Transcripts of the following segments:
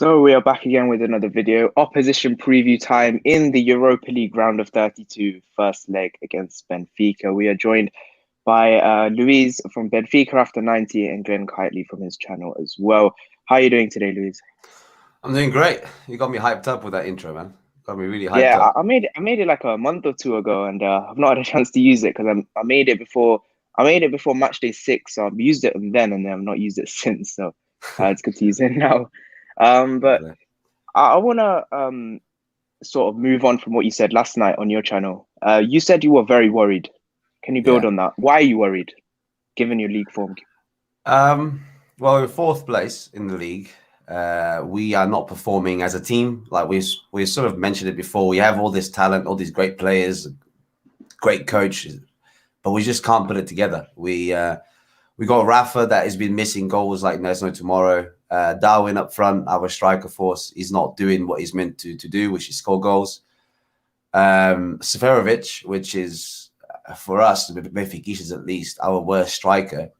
So we are back again with another video. Opposition preview time in the Europa League round of 32, first leg against Benfica. We are joined by Luis from Benfica after 90 and Glenn Kitely from his channel as well. How are you doing today, Luis? I'm doing great. You got me hyped up with that intro, man. Got me really hyped Yeah, up. I made it like a month or two ago, and I've not had a chance to use it because I made it before match day 6. So I've used it then, and then I've not used it since. So it's good to use it now. But Okay. I want to sort of move on from what you said last night on your channel. You said you were very worried. Can you build Yeah. on that? Why are you worried, given your league form? Well, we're fourth place in the league. We are not performing as a team. Like we sort of mentioned it before. We have all this talent, all these great players, great coaches, but we just can't put it together. We got Rafa that has been missing goals like there's no tomorrow. Darwin up front, our striker force, is not doing what he's meant to do, which is score goals. Seferovic, which is for us, the Benfica at least, our worst striker,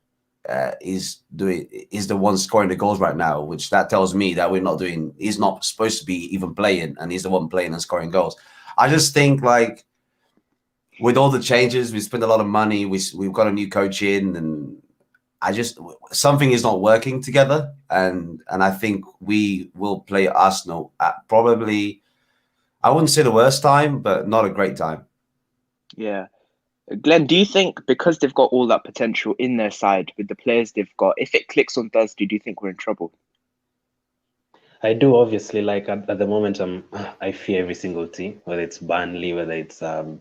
is the one scoring the goals right now, which that tells me that we're not doing. He's not supposed to be even playing, and he's the one playing and scoring goals. I just think like with all the changes, we spent a lot of money. We've got a new coach in, and something is not working together, and I think we will play Arsenal at probably, I wouldn't say the worst time, but not a great time. Yeah. Glenn, do you think because they've got all that potential in their side with the players they've got, if it clicks on Thursday, do you think we're in trouble? I do, obviously. Like at the moment, I fear every single team, whether it's Burnley, whether it's the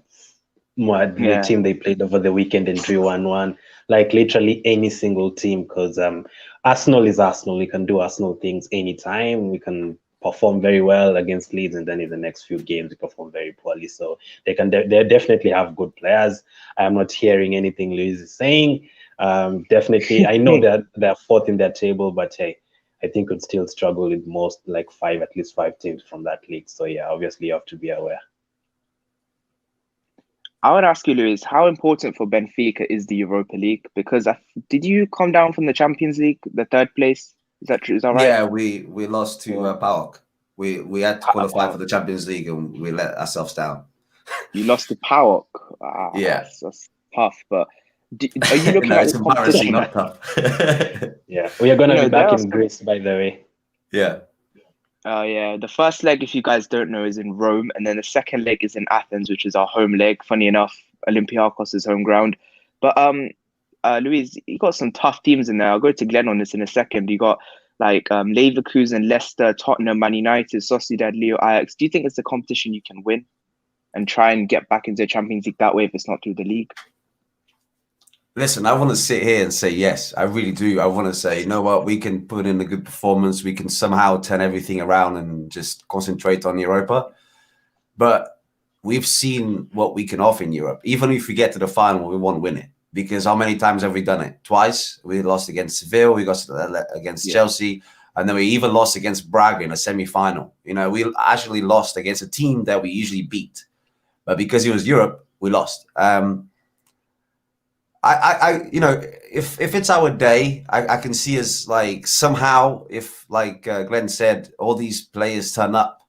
team they played over the weekend and drew 1-1. Like literally any single team, because Arsenal is Arsenal. We can do Arsenal things anytime. We can perform very well against Leeds, and then in the next few games we perform very poorly. So they definitely have good players. I am not hearing anything Luis is saying. Definitely, I know that they're fourth in their table, but hey, I think would still struggle with most, like at least five teams from that league. So yeah, obviously you have to be aware. I would ask you, Luis, how important for Benfica is the Europa League? Because did you come down from the Champions League, the third place? Is that true? Is that right? Yeah, we lost to PAOK. We had to qualify for the Champions League, and we let ourselves down. You lost to PAOK. Yeah, that's tough. But are you looking no, at it's this embarrassing, competition? not tough. Yeah, we are gonna be back in Greece, by the way. Yeah. Yeah. The first leg, if you guys don't know, is in Rome, and then the second leg is in Athens, which is our home leg. Funny enough, Olympiacos' home ground. But Luis, you got some tough teams in there. I'll go to Glenn on this in a second. You got like Leverkusen, Leicester, Tottenham, Man United, Sociedad, Leo, Ajax. Do you think it's a competition you can win and try and get back into the Champions League that way if it's not through the league? Listen, I want to sit here and say yes. I really do. I want to say, you know what, we can put in a good performance. We can somehow turn everything around and just concentrate on Europa. But we've seen what we can offer in Europe. Even if we get to the final, we won't win it. Because how many times have we done it? Twice. We lost against Seville. We got against Chelsea. And then we even lost against Braga in a semi-final. You know, we actually lost against a team that we usually beat. But because it was Europe, we lost. You know, if it's our day, I can see us like somehow, if like Glenn said, all these players turn up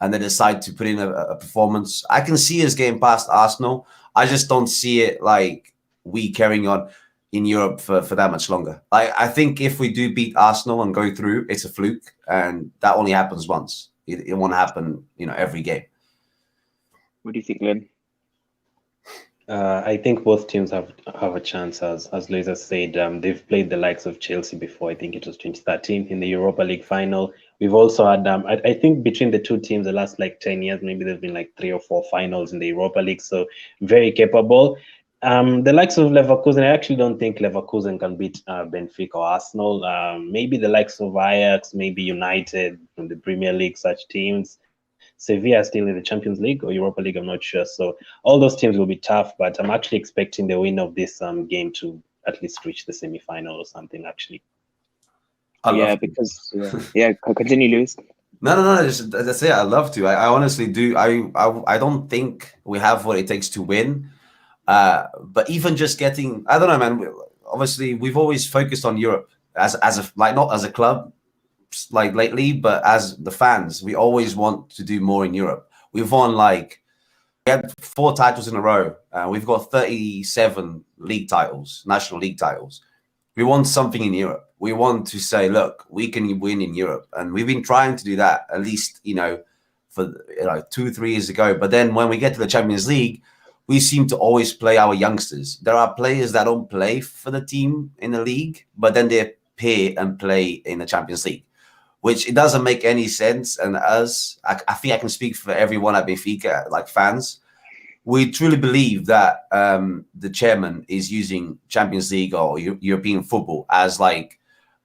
and they decide to put in a performance, I can see us getting past Arsenal. I just don't see it like we carrying on in Europe for that much longer. I think if we do beat Arsenal and go through, it's a fluke, and that only happens once. It won't happen, you know, every game. What do you think, Glenn? I think both teams have a chance, as Luis has said. They've played the likes of Chelsea before. I think it was 2013 in the Europa League final. We've also had, I think between the two teams, the last like 10 years, maybe there've been like 3 or 4 finals in the Europa League. So very capable. The likes of Leverkusen, I actually don't think Leverkusen can beat Benfica or Arsenal. Maybe the likes of Ajax, maybe United from the Premier League, such teams. Sevilla still in the Champions League or Europa League, I'm not sure. So all those teams will be tough, but I'm actually expecting the winner of this game to at least reach the semi-final or something, actually. Continue, Luis. No, that's it. I love to. I honestly do. I don't think we have what it takes to win. But even just getting, I don't know, man. Obviously, we've always focused on Europe as a like not as a club, like lately, but as the fans, we always want to do more in Europe. We've won like, we had 4 titles in a row. We've got 37 league titles, national league titles. We want something in Europe. We want to say, look, we can win in Europe. And we've been trying to do that at least, you know, for 2-3 years ago. But then when we get to the Champions League, we seem to always play our youngsters. There are players that don't play for the team in the league, but then they appear and play in the Champions League, which it doesn't make any sense. And us, I think I can speak for everyone at Benfica, like fans, we truly believe that the chairman is using Champions League or European football as like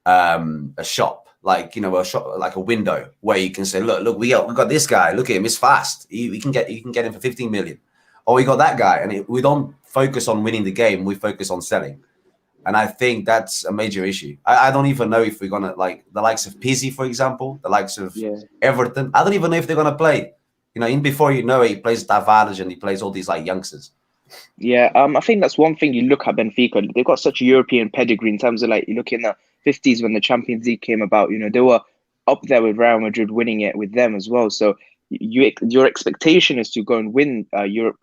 a shop, like, you know, a shop, like a window where you can say, look, we got this guy. Look at him, he's fast. You can get him for 15 million. Or we got that guy, and we don't focus on winning the game. We focus on selling, and I think that's a major issue. I don't even know if we're gonna, like, the likes of Pizzi, for example, the likes of Everton. I don't even know if they're gonna play. You know, before you know it, he plays Tavares and he plays all these like youngsters. Yeah, I think that's one thing you look at Benfica. They've got such a European pedigree in terms of, like, you look in the 50s when the Champions League came about. You know, they were up there with Real Madrid, winning it with them as well. So your expectation is to go and win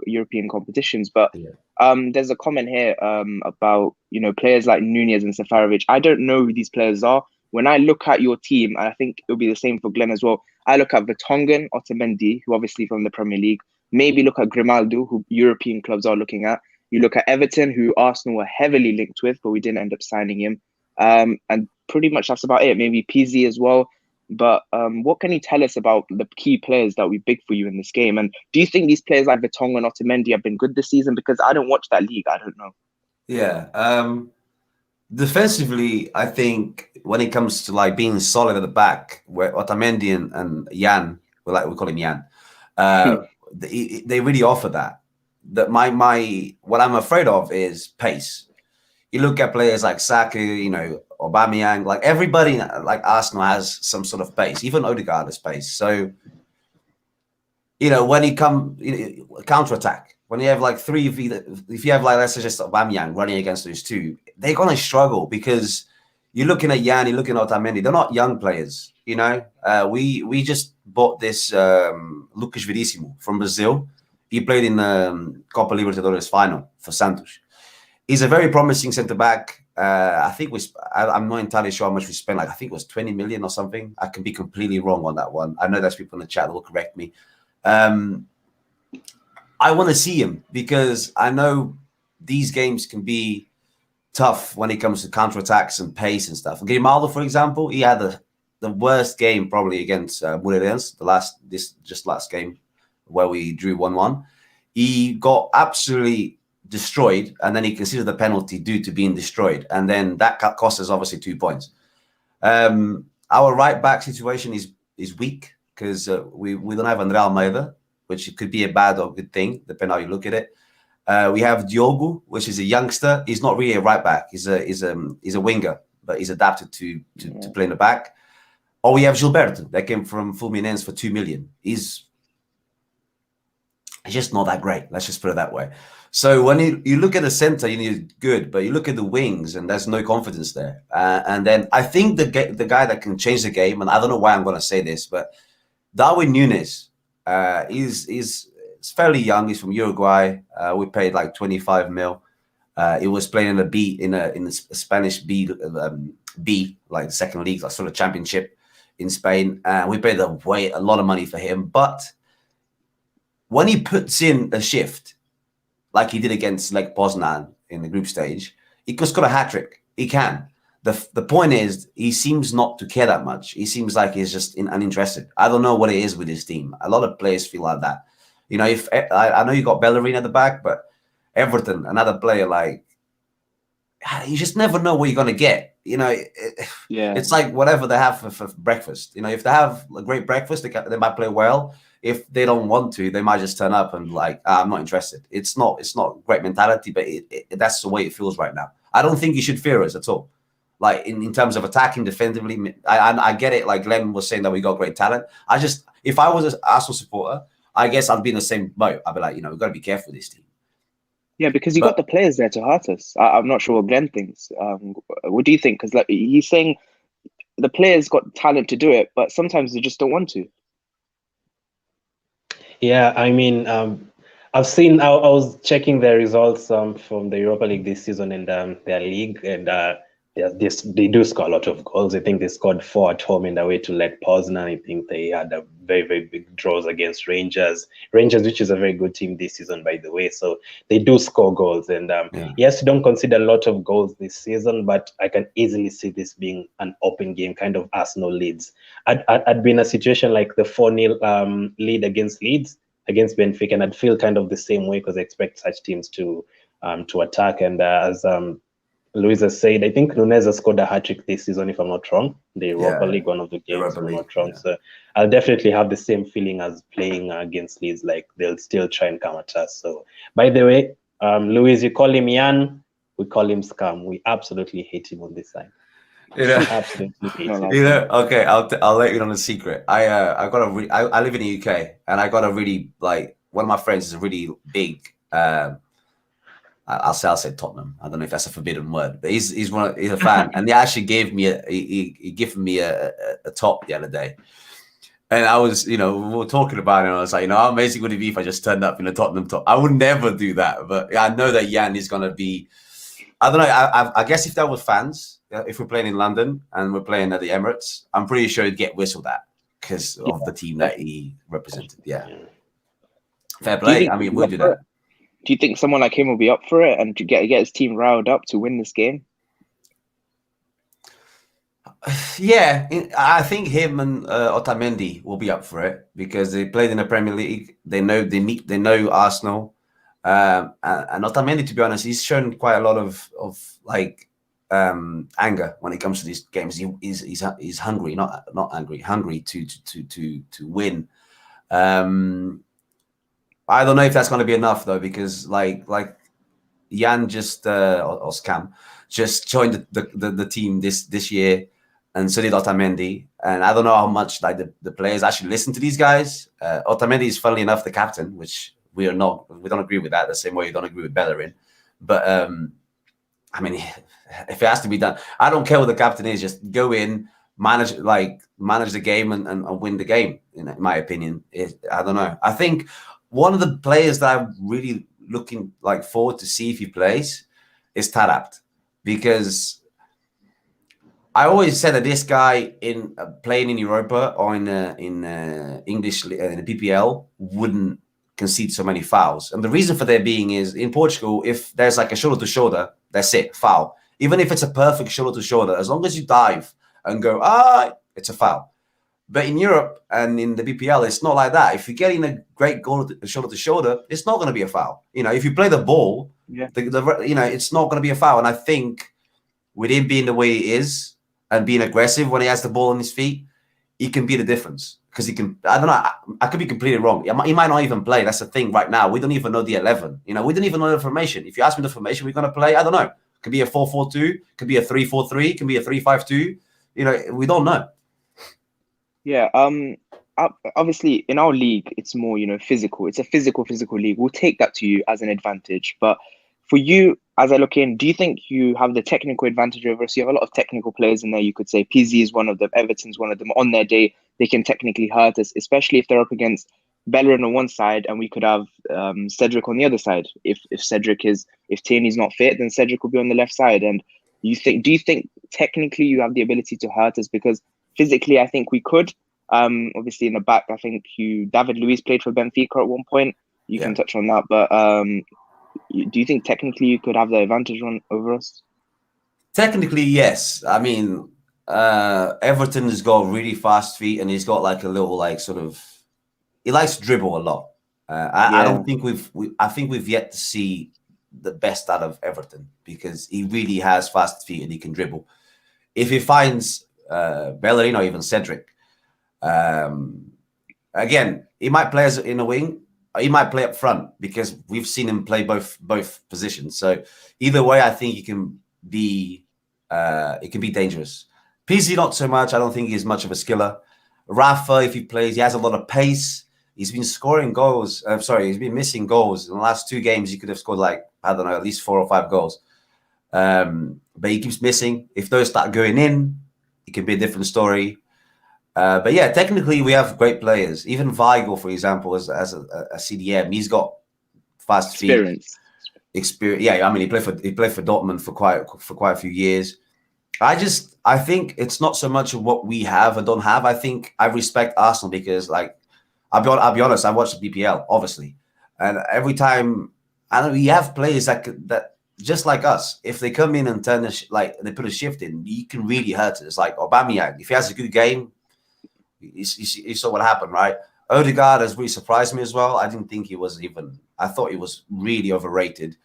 European competitions. But there's a comment here about, you know, players like Nunez and Seferovic. I don't know who these players are. When I look at your team, and I think it'll be the same for Glenn as well, I look at Vertonghen, Otamendi, who obviously from the Premier League. Maybe look at Grimaldo, who European clubs are looking at. You look at Everton, who Arsenal were heavily linked with, but we didn't end up signing him. And pretty much that's about it. Maybe Pizzi as well. But what can you tell us about the key players that will be big for you in this game? And do you think these players like Vertonghen and Otamendi have been good this season? Because I don't watch that league. I don't know. Yeah. Defensively, I think when it comes to like being solid at the back, where Otamendi and Jan, we call him Jan, they really offer that. That what I'm afraid of is pace. You look at players like Saka, you know, Aubameyang, like everybody, like Arsenal has some sort of pace. Even Odegaard has pace. So, you know, when you come counter attack, when you have like if you have like, let's say just Aubameyang running against those two, they're gonna struggle because you're looking at Jan, you're looking at Otamendi. They're not young players, you know. We just bought this Lucas Verissimo from Brazil. He played in the Copa Libertadores final for Santos. He's a very promising centre back. I think I'm not entirely sure how much we spent. Like, I think it was 20 million or something. I can be completely wrong on that one. I know there's people in the chat that will correct me. I want to see him because I know these games can be tough when it comes to counterattacks and pace and stuff. Grimaldo, for example, he had the worst game probably against Moreirense, the last game where we drew 1-1. He got absolutely destroyed, and then he considered the penalty due to being destroyed, and then that cost us obviously 2 points. Our right back situation is weak because we don't have André Almeida, which could be a bad or good thing depending how you look at it. We have Diogo, which is a youngster. He's not really a right back. He's a winger, but he's adapted to play in the back. Or we have Gilberto that came from Fluminense for 2 million. He's just not that great. Let's just put it that way. So when you look at the center, you need good, but you look at the wings, and there's no confidence there. And then I think the guy that can change the game, and I don't know why I'm going to say this, but Darwin Núñez is fairly young. He's from Uruguay. We paid like 25 mil. He was playing in a Spanish B, like the second league, like sort of championship in Spain. We paid a lot of money for him, but when he puts in a shift, like he did against Lech Poznan in the group stage, he could score a hat-trick. He can. The point is, he seems not to care that much. He seems like he's just uninterested. I don't know what it is with his team. A lot of players feel like that. You know, if I know you got Bellerin at the back, but Everton, another player, like, you just never know what you're going to get. You know, it's like whatever they have for breakfast. You know, if they have a great breakfast, they might play well. If they don't want to, they might just turn up and like, I'm not interested. It's not great mentality, but that's the way it feels right now. I don't think you should fear us at all. Like in terms of attacking defensively, I get it. Like Glenn was saying that we got great talent. If I was an Arsenal supporter, I guess I'd be in the same boat. I'd be like, you know, we've got to be careful with this team. Yeah, because you got the players there to hurt us. I'm not sure what Glenn thinks. What do you think? Because like he's saying, the players got talent to do it, but sometimes they just don't want to. Yeah, I mean, I've seen. I was checking their results from the Europa League this season and their league, and they do score a lot of goals. I think they scored 4 at home in their way to Lech Poznan. I think they had a very, very big draws against Rangers, which is a very good team this season, by the way. So they do score goals, and yes, we don't consider a lot of goals this season, but I can easily see this being an open game, kind of Arsenal Leeds. I'd be in a situation like the 4-0 lead against Leeds, against Benfica, and I'd feel kind of the same way because I expect such teams to attack. And as Luis has said, I think Nunez has scored a hat-trick this season, if I'm not wrong. The Europa League, one of the games, if I'm not wrong. So I'll definitely have the same feeling as playing against Leeds, like they'll still try and come at us. So, by the way, Luis, you call him Jan, we call him Scam. We absolutely hate him on this side. Absolutely hate him. Okay, I'll let you know the secret. I live in the UK, and I got a really, like, one of my friends is a really big I'll say Tottenham. I don't know if that's a forbidden word, but he's a fan, and he actually gave me he gifted me a top the other day, and I was, we were talking about it, and I was like, how amazing would it be if I just turned up in a Tottenham top? I would never do that, but I know that Jan is gonna be. I don't know. I guess if that were fans, if we're playing in London and we're playing at the Emirates, I'm pretty sure he'd get whistled at because of the team that he represented. Yeah, fair play. I mean, we'll do that. Do you think someone like him will be up for it and to get his team riled up to win this game? Yeah, I think him and Otamendi will be up for it because they played in the Premier League. They know Arsenal, and Otamendi, to be honest, he's shown quite a lot of anger when it comes to these games. He's hungry, not angry, hungry to win. I don't know if that's going to be enough though, because like Jan just or Scam just joined the team this year, and so did Otamendi. And I don't know how much the players actually listen to these guys. Otamendi is, funnily enough, the captain, which we don't agree with that the same way you don't agree with Bellerin. But I mean, if it has to be done, I don't care what the captain is. Just go in, manage the game and win the game. In my opinion, I don't know. I think one of the players that I'm really looking forward to see if he plays is Taarabt, because I always said that this guy in playing in Europa or in English in the PPL wouldn't concede so many fouls. And the reason for there being is in Portugal, if there's like a shoulder to shoulder, that's it, foul. Even if it's a perfect shoulder to shoulder, as long as you dive and go, it's a foul. But in Europe and in the BPL, it's not like that. If you're getting a great goal shoulder to shoulder, it's not going to be a foul. If you play the ball, it's not going to be a foul. And I think with him being the way he is and being aggressive when he has the ball on his feet, he can be the difference. Because he can, I don't know, I could be completely wrong. He might not even play. That's the thing right now. We don't even know the 11. We don't even know the formation. If you ask me the formation we're going to play, I don't know. Could be a 4-4-2, could be a 3-4-3, could be a 3-5-2. We don't know. Yeah, obviously in our league, it's more, physical. It's a physical league. We'll take that to you as an advantage. But for you, as I look in, do you think you have the technical advantage over us? You have a lot of technical players in there. You could say PZ is one of them, Everton's one of them. On their day, they can technically hurt us, especially if they're up against Bellerin on one side and we could have Cedric on the other side. If Tierney's not fit, then Cedric will be on the left side. And do you think technically you have the ability to hurt us? Because physically, I think we could. Obviously, in the back, I think David Luiz played for Benfica at one point. You can touch on that. But do you think technically you could have the advantage over us? Technically, yes. I mean, Everton has got really fast feet, and he's got like a little he likes to dribble a lot. I don't think I think we've yet to see the best out of Everton because he really has fast feet and he can dribble. If he finds Bellerin or even Cedric, again, he might play as in a wing. He might play up front because we've seen him play both positions. So either way, I think he can be dangerous. PZ not so much. I don't think he's much of a skiller. Rafa, if he plays, he has a lot of pace. He's been scoring goals. He's been missing goals in the last 2 games. He could have scored at least 4 or 5 goals. But he keeps missing. If those start going in, it can be a different story. But yeah, technically we have great players. Even Weigl, for example, as a CDM, he's got fast experience. Yeah, I mean, he played for Dortmund for quite a few years. I think it's not so much of what we have or don't have. I think I respect Arsenal because, like, I'll be honest, I watch the BPL, obviously, and every time, and we have players that just like us, if they come in and turn they put a shift in, you can really hurt it. It's like Aubameyang. If he has a good game, you saw what happened, right? Odegaard has really surprised me as well. I didn't think he was even. I thought he was really overrated.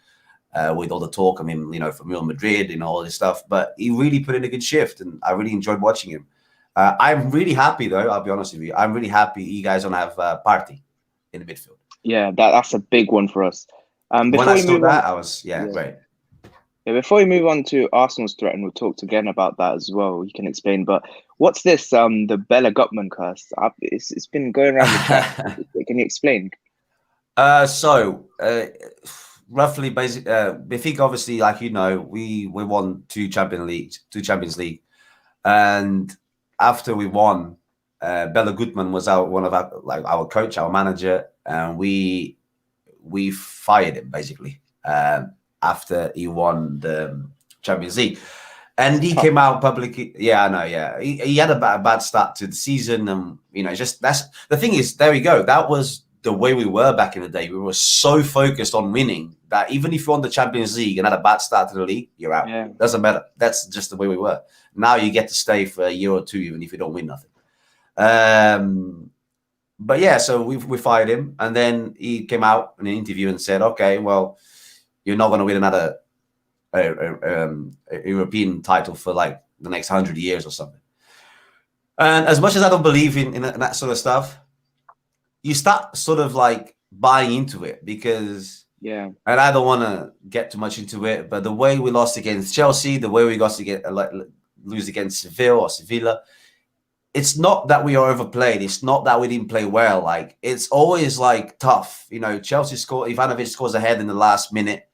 With all the talk, I mean, you know, from Real Madrid and all this stuff, but he really put in a good shift, and I really enjoyed watching him. I'm really happy, though. I'll be honest with you. I'm really happy you guys don't have Partey in the midfield. Yeah, that's a big one for us. When I saw that, I was great. Yeah, before we move on to Arsenal's threat, and we'll talk again about that as well, you can explain. But what's this? The Bella Guttmann curse. It's been going around the chat. Can you explain? Roughly, Benfica, obviously, like you know, we won two Champions League, and after we won, Bella Guttmann was one of our coach, our manager, and we fired him basically after he won the Champions League, and he came out publicly. Yeah, I know. Yeah, he had a bad start to the season, and you know, that's the thing is, there we go. That was the way we were back in the day. We were so focused on winning that even if you won the Champions League and had a bad start to the league, you're out. Yeah. Doesn't matter. That's just the way we were. Now you get to stay for a year or two, even if you don't win nothing. But yeah, so we fired him, and then he came out in an interview and said, "Okay, well, you're not going to win another European title for like the next 100 years or something." And as much as I don't believe in that sort of stuff, you start sort of like buying into it because, and I don't want to get too much into it, but the way we lost against Chelsea, the way we got to lose against Sevilla, it's not that we are overplayed. It's not that we didn't play well. Like, it's always like tough. You know, Chelsea Ivanovic scores ahead in the last minute.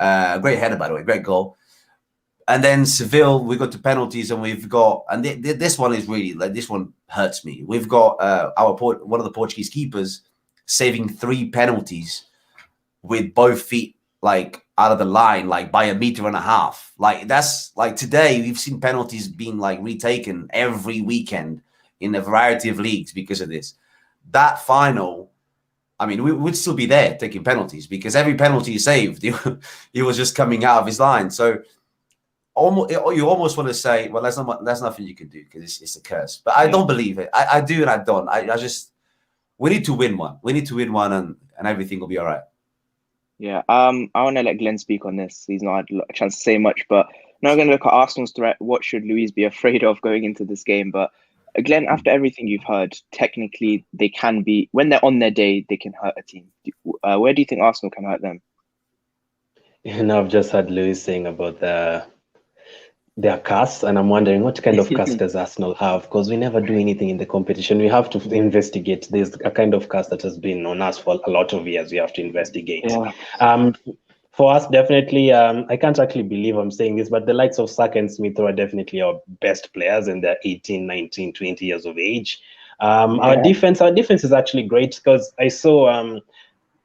Great header, by the way, great goal. And then Seville, we got to penalties, and we've got, and this one is really, like, this one hurts me. We've got one of the Portuguese keepers saving 3 penalties with both feet like out of the line, like by 1.5 meters. Like, that's like, today we've seen penalties being like retaken every weekend in a variety of leagues because of this. That final, I mean, we would still be there taking penalties because every penalty he saved, he was just coming out of his line. So you almost want to say, well, there's nothing you can do because it's a curse. But I don't believe it. I do and I don't. I just, we need to win one. We need to win one, and everything will be all right. Yeah. I want to let Glenn speak on this. He's not had a chance to say much, but now I'm going to look at Arsenal's threat. What should Luis be afraid of going into this game? But Glenn, after everything you've heard, technically they can be, when they're on their day, they can hurt a team. Where do you think Arsenal can hurt them? And I've just heard Luis saying about their cast, and I'm wondering what kind of cast does Arsenal have, because we never do anything in the competition. We have to investigate. There's a kind of cast that has been on us for a lot of years. We have to investigate. For us, definitely, I can't actually believe I'm saying this, but the likes of Saka and Smith are definitely our best players, and they're 18, 19, 20 years of age. Our defense is actually great, because I saw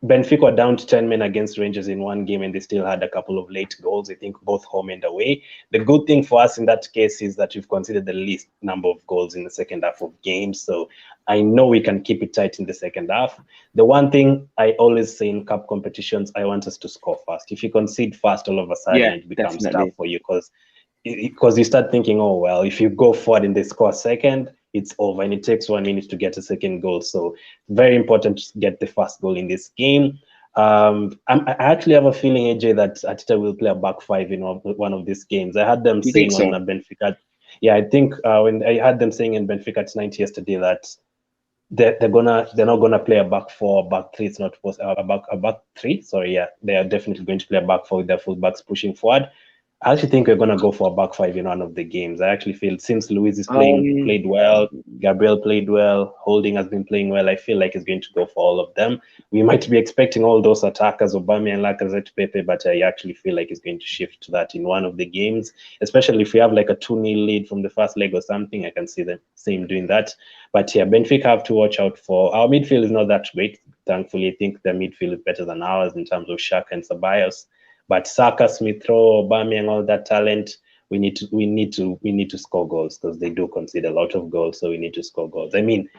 Benfica were down to 10 men against Rangers in one game, and they still had a couple of late goals, I think both home and away. The good thing for us in that case is that we've considered the least number of goals in the second half of games. So I know we can keep it tight in the second half. The one thing I always say in cup competitions, I want us to score fast. If you concede fast, all of a sudden it becomes tough for you, because you start thinking, oh, well, if you go forward and they score second, it's over, and it takes 1 minute to get a second goal. So very important to get the first goal in this game. I actually have a feeling, AJ, that Arteta will play a back 5 in one of these games. I had them saying on Benfica. Yeah, I think when I had them saying in Benfica tonight yesterday that they're not gonna play a back 4, back 3. It's not supposed a back 3. Sorry, yeah, they are definitely going to play a back 4 with their full backs pushing forward. I actually think we're gonna go for a back five in one of the games. I actually feel since Luis is played well, Gabriel played well, Holding has been playing well. I feel like he's going to go for all of them. We might be expecting all those attackers, Aubameyang, Lacazette, Pepe, but I actually feel like he's going to shift to that in one of the games. Especially if we have like a 2-0 lead from the first leg or something, I can see him doing that. But yeah, Benfica have to watch out for. Our midfield is not that great. Thankfully, I think their midfield is better than ours in terms of Xhaka and Ceballos. But Saka, Smith Rowe, Aubameyang, all that talent, we need to score goals because they do concede a lot of goals. So we need to score goals. I mean,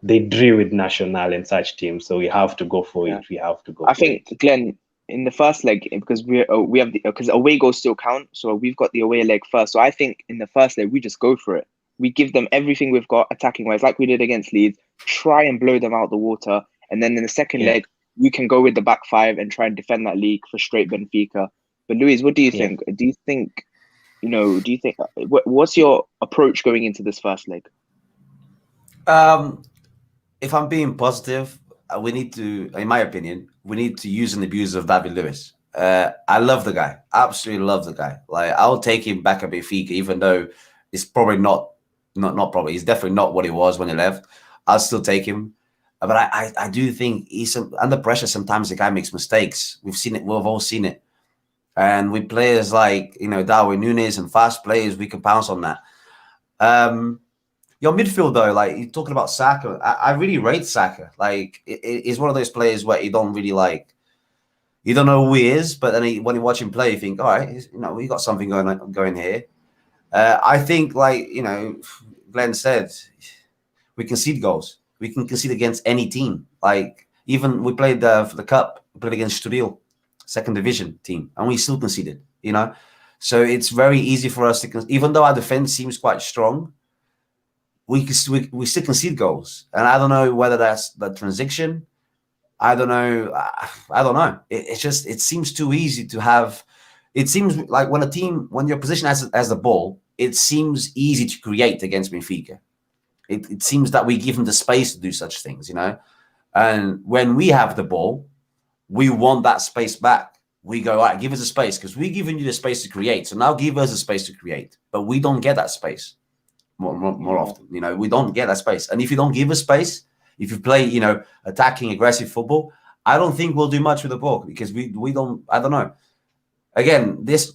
they drew with National and such teams, so we have to go for it. We have to go. I think Glenn, in the first leg, because we have because away goals still count, so we've got the away leg first. So I think in the first leg we just go for it. We give them everything we've got attacking wise, like we did against Leeds. Try and blow them out the water, and then in the second leg, you can go with the back five and try and defend that league for straight Benfica. But Luis, what do you think? Do you think, what's your approach going into this first leg? If I'm being positive, we need to, in my opinion, we need to use and abuse of David Luiz. I love the guy, absolutely love the guy. Like, I'll take him back at Benfica, even though it's probably not probably, he's definitely not what he was when he left. I'll still take him. But I do think he's under pressure. Sometimes the guy makes mistakes. We've seen it. We've all seen it. And with players like, Darwin Núñez and fast players, we can pounce on that. Your midfield, though, like, you're talking about Saka. I really rate Saka. Like, he's one of those players where you don't really like, you don't know who he is, but then when you watch him play, you think, all right, we got something going here. I think, like, Glenn said, we concede goals. We can concede against any team. Like, even we played for the cup, we played against Estoril, second division team, and we still conceded, So it's very easy for us to, even though our defense seems quite strong, we still concede goals. And I don't know whether that's the transition. I don't know. It seems too easy to have. It seems like when your position has the ball, it seems easy to create against Benfica. It seems that we give them the space to do such things, And when we have the ball, we want that space back. We go, all right, give us a space because we're giving you the space to create. So now give us a space to create. But we don't get that space more often. We don't get that space. And if you don't give us space, if you play, attacking, aggressive football, I don't think we'll do much with the ball because we don't. I don't know. Again, this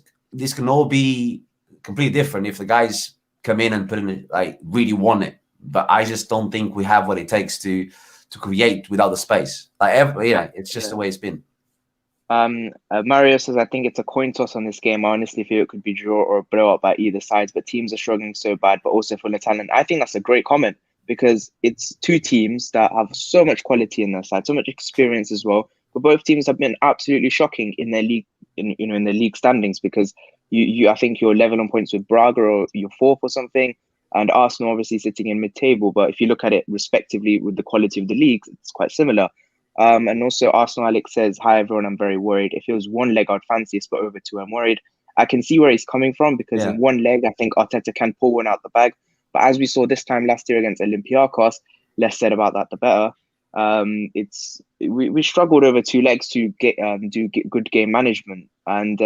can all be completely different if the guys come in and put in really want it. But I just don't think we have what it takes to create without the space. It's just the way it's been. Mario says, I think it's a coin toss on this game. I honestly feel it could be draw or blow up by either sides, but teams are struggling so bad, but also full of talent. I think that's a great comment because it's two teams that have so much quality in their side, so much experience as well. But both teams have been absolutely shocking in their league, in the league standings because I think you're level on points with Braga or you're fourth or something. And Arsenal obviously sitting in mid-table, but if you look at it respectively with the quality of the leagues, it's quite similar. And also Arsenal Alex says, hi everyone, I'm very worried. If it was one leg, I'd fancy it, but over two, I'm worried. I can see where he's coming from because in one leg, I think Arteta can pull one out the bag. But as we saw this time last year against Olympiacos, less said about that, the better. We struggled over two legs to get good game management. And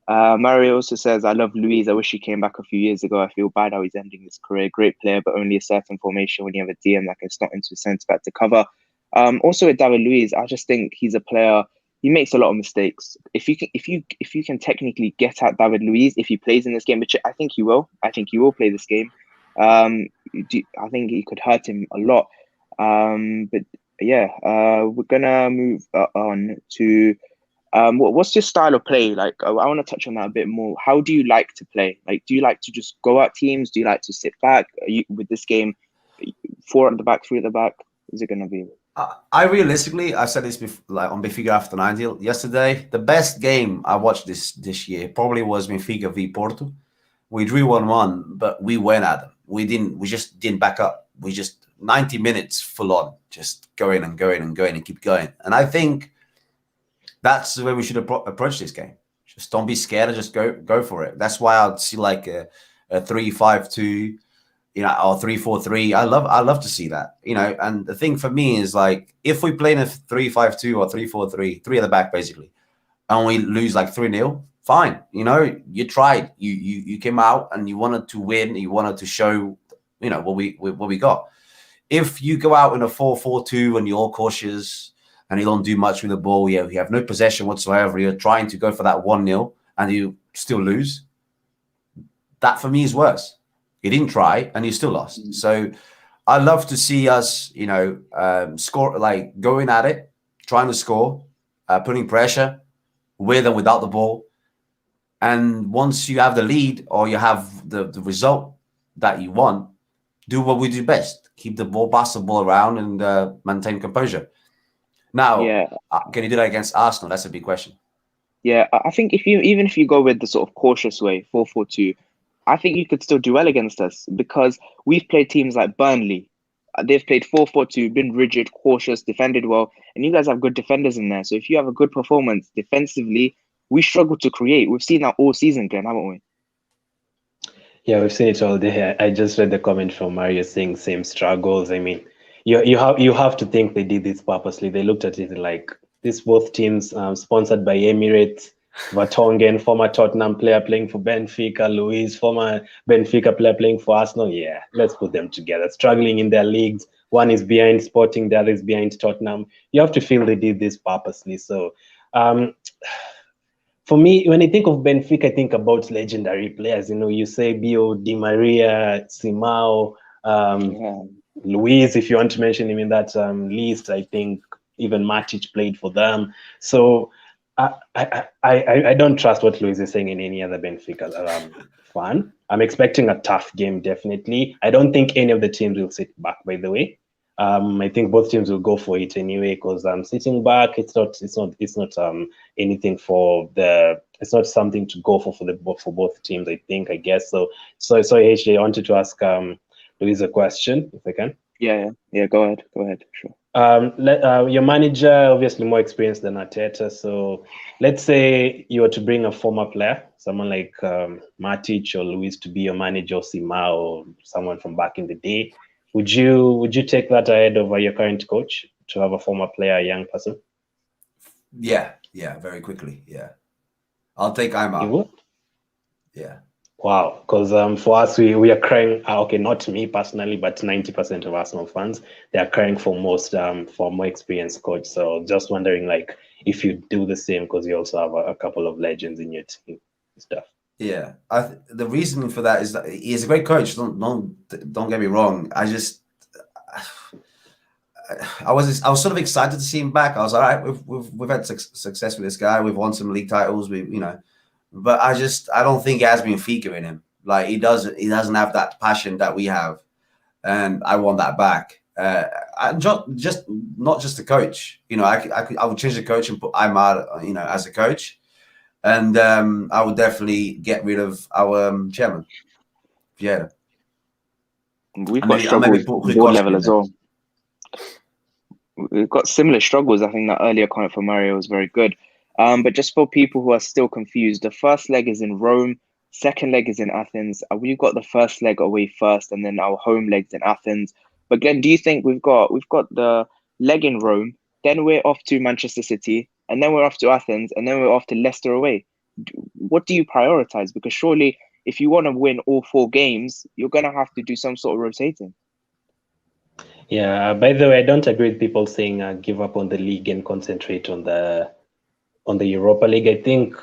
Mario also says, I love Luis. I wish he came back a few years ago. I feel bad how he's ending his career. Great player, but only a certain formation when you have a DM that can slot into a centre back to cover. Also with David Luiz, I just think he's a player. He makes a lot of mistakes. If you can technically get at David Luiz, if he plays in this game, which I think he will. I think he will play this game. I think he could hurt him a lot. But yeah, we're gonna move on to what's your style of play? Like, I want to touch on that a bit more. How do you like to play? Like, do you like to just go at teams? Do you like to sit back? With this game, 4 at the back, 3 at the back? Is it gonna be? I said this before, like on Benfica after 90 yesterday. The best game I watched this year probably was Benfica v Porto. We drew 1-1, but we went at them. We just didn't back up. We just 90 minutes full on, just going and going and going and keep going. And I think that's the way we should approach this game. Just don't be scared and just go for it. That's why I'd see like a 3-5-2. Or 3-4-3. I love to see that, and the thing for me is like, if we play in a 3-5-2 or 3-4-3, 3 at the back basically, and we lose like 3-0, fine. You know, you tried. You came out and you wanted to win. You wanted to show, you know, what we got. If you go out in a 4-4-2 and you're cautious and you don't do much with the ball, you have no possession whatsoever, you're trying to go for that 1-0 and you still lose, that for me is worse. You didn't try and you still lost. So I love to see us, you know, score, like going at it, trying to score, putting pressure with and without the ball. And once you have the lead or you have the result that you want, do what we do best. Keep the ball, pass the ball around and maintain composure. Now, can you do that against Arsenal? That's a big question. Yeah, I think even if you go with the sort of cautious way, 4-4-2, I think you could still do well against us because we've played teams like Burnley. They've played 4-4-2, been rigid, cautious, defended well, and you guys have good defenders in there. So if you have a good performance defensively, we struggle to create. We've seen that all season, Glenn, haven't we? Yeah, we've seen it all day. I just read the comment from Mario saying same struggles. I mean, you have to think they did this purposely. They looked at it like these both teams sponsored by Emirates, Vertonghen, former Tottenham player playing for Benfica, Luis, former Benfica player playing for Arsenal. Yeah, let's put them together. Struggling in their leagues. One is behind Sporting, the other is behind Tottenham. You have to feel they did this purposely. So for me, when I think of Benfica, I think about legendary players. You know, you say Bio, Di Maria, Simao, Luis, if you want to mention him in that list. I think even Matic played for them. So I don't trust what Luis is saying in any other Benfica fan. I'm expecting a tough game, definitely. I don't think any of the teams will sit back, by the way. I think both teams will go for it anyway because sitting back, it's not anything for the. It's not something to go for both teams. I think, I guess so. So HJ, I wanted to ask Luis a question, if I can. Yeah. Go ahead. Sure. Your manager obviously more experienced than Arteta. So let's say you were to bring a former player, someone like Matic or Luis, to be your manager, or Sima, or someone from back in the day. Would you take that ahead over your current coach to have a former player, a young person? Yeah, very quickly. Yeah, I'll take Aimar. You would? Yeah. Wow, because for us, we are crying. Okay, not me personally, but 90% of Arsenal fans, they are crying for for a more experienced coach. So just wondering, like, if you do the same, because you also have a couple of legends in your team and stuff. Yeah, the reason for that is that he's a great coach. Don't get me wrong. I was sort of excited to see him back. I was all right. We've had success with this guy. We've won some league titles. But I don't think he has Benfica in him. Like he doesn't have that passion that we have, and I want that back. Not just the coach. You know, I would change the coach and put Aimar, you know, as a coach. And I would definitely get rid of our chairman. Yeah. We've got struggles board level as well. We've got similar struggles. I think that earlier comment from Mario was very good. But just for people who are still confused, the first leg is in Rome, second leg is in Athens. We've got the first leg away first, and then our home legs in Athens. But Glenn, do you think we've got the leg in Rome, then we're off to Manchester City, and then we're off to Athens, and then we're off to Leicester away? What do you prioritize? Because surely, if you want to win all 4 games, you're going to have to do some sort of rotating. Yeah. By the way, I don't agree with people saying give up on the league and concentrate on the Europa League. I think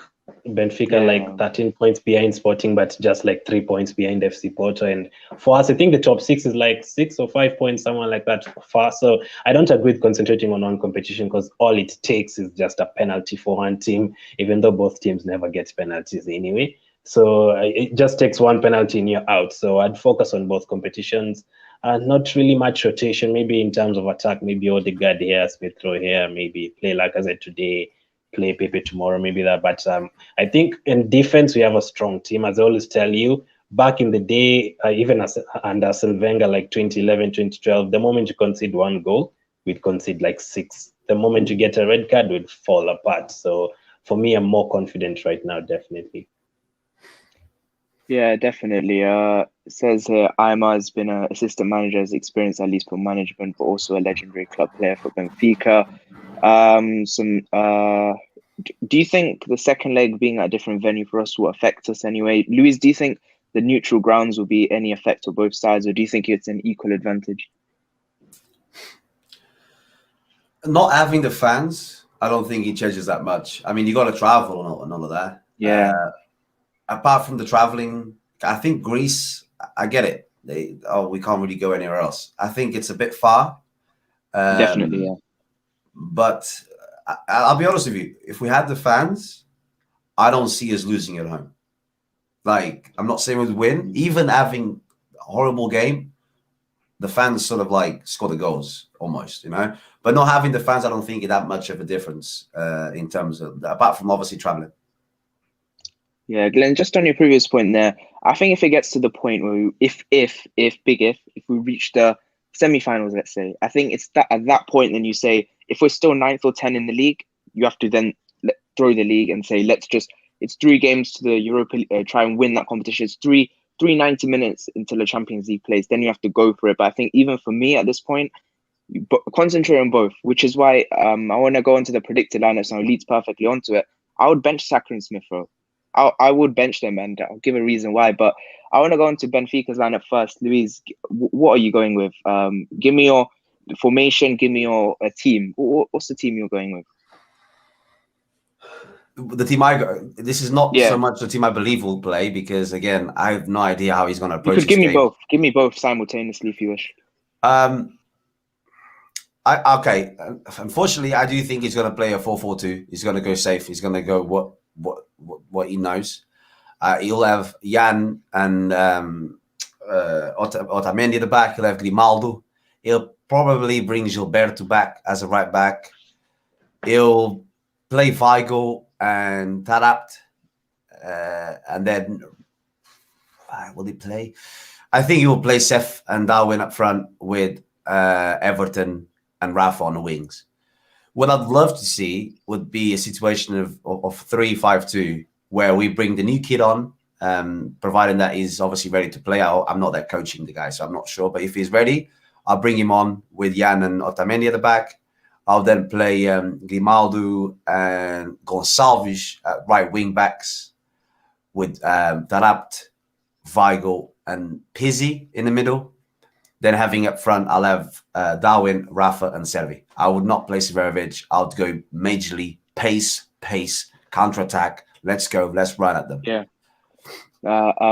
Benfica like 13 points behind Sporting, but just like 3 points behind FC Porto. And for us, I think the top 6 is like 6 or 5 points, someone like that far. So I don't agree with concentrating on one competition because all it takes is just a penalty for one team, even though both teams never get penalties anyway. So it just takes one penalty and you're out. So I'd focus on both competitions. Not really much rotation, maybe in terms of attack, maybe Odegaard here, Smith Rowe here, maybe play Lacazette today, play Pepe tomorrow, maybe that. But I think in defense, we have a strong team. As I always tell you, back in the day, even under Arsene Wenger, like 2011, 2012, the moment you concede 1 goal, we'd concede like 6. The moment you get a red card, we'd fall apart. So for me, I'm more confident right now, definitely. Yeah, definitely. It says here, Aimar has been an assistant manager, has experience at least for management, but also a legendary club player for Benfica. Do you think the second leg being at a different venue for us will affect us anyway? Luis, do you think the neutral grounds will be any effect on both sides, or do you think it's an equal advantage? Not having the fans, I don't think it changes that much. I mean, you got to travel and all of that. Yeah. Apart from the traveling, I think Greece, I get it. We can't really go anywhere else. I think it's a bit far. Definitely, yeah. But I'll be honest with you. If we had the fans, I don't see us losing at home. Like, I'm not saying we'd win. Even having a horrible game, the fans sort of like score the goals almost, you know. But not having the fans, I don't think it that much of a difference in terms of, apart from obviously traveling. Yeah, Glenn, just on your previous point there, I think if it gets to the point where if we reach the semi-finals, let's say, I think it's that at that point then you say, if we're still 9th or 10th in the league, you have to then throw the league and say, it's 3 games to the Europa, try and win that competition. It's three 90 minutes until the Champions League place. Then you have to go for it. But I think even for me at this point, concentrate on both, which is why I want to go into the predicted lineups now. Leads perfectly onto it. I would bench Saka and Smith Rowe. I would bench them, and I'll give a reason why. But I want to go into Benfica's lineup first. Luis, what are you going with? Give me your formation. Give me your team. What's the team you're going with? The team I go. This is not so much the team I believe will play, because again, I have no idea how he's going to approach. You could give me both. Give me both simultaneously if you wish. Okay. Unfortunately, I do think he's going to play a 4-4-2. He's going to go safe. He's going to go what he knows. He'll have Jan and Otamendi at the back. He'll have Grimaldo. He'll probably bring Gilberto back as a right back. He'll play Weigl and Taarabt. And then, will he play? I think he will play Seth and Darwin up front with Everton and Rafa on the wings. What I'd love to see would be a situation of 3-5-2, where we bring the new kid on, providing that he's obviously ready to play. I'm not there coaching the guy, so I'm not sure. But if he's ready, I'll bring him on with Jan and Otamendi at the back. I'll then play Grimaldo and Gonçalves at right wing backs with Taarabt, Weigl and Pizzi in the middle. Then having up front, I'll have Darwin, Rafa, and Servi. I would not play Severovic. I would go majorly pace, counter-attack. Let's go. Let's run at them. Yeah.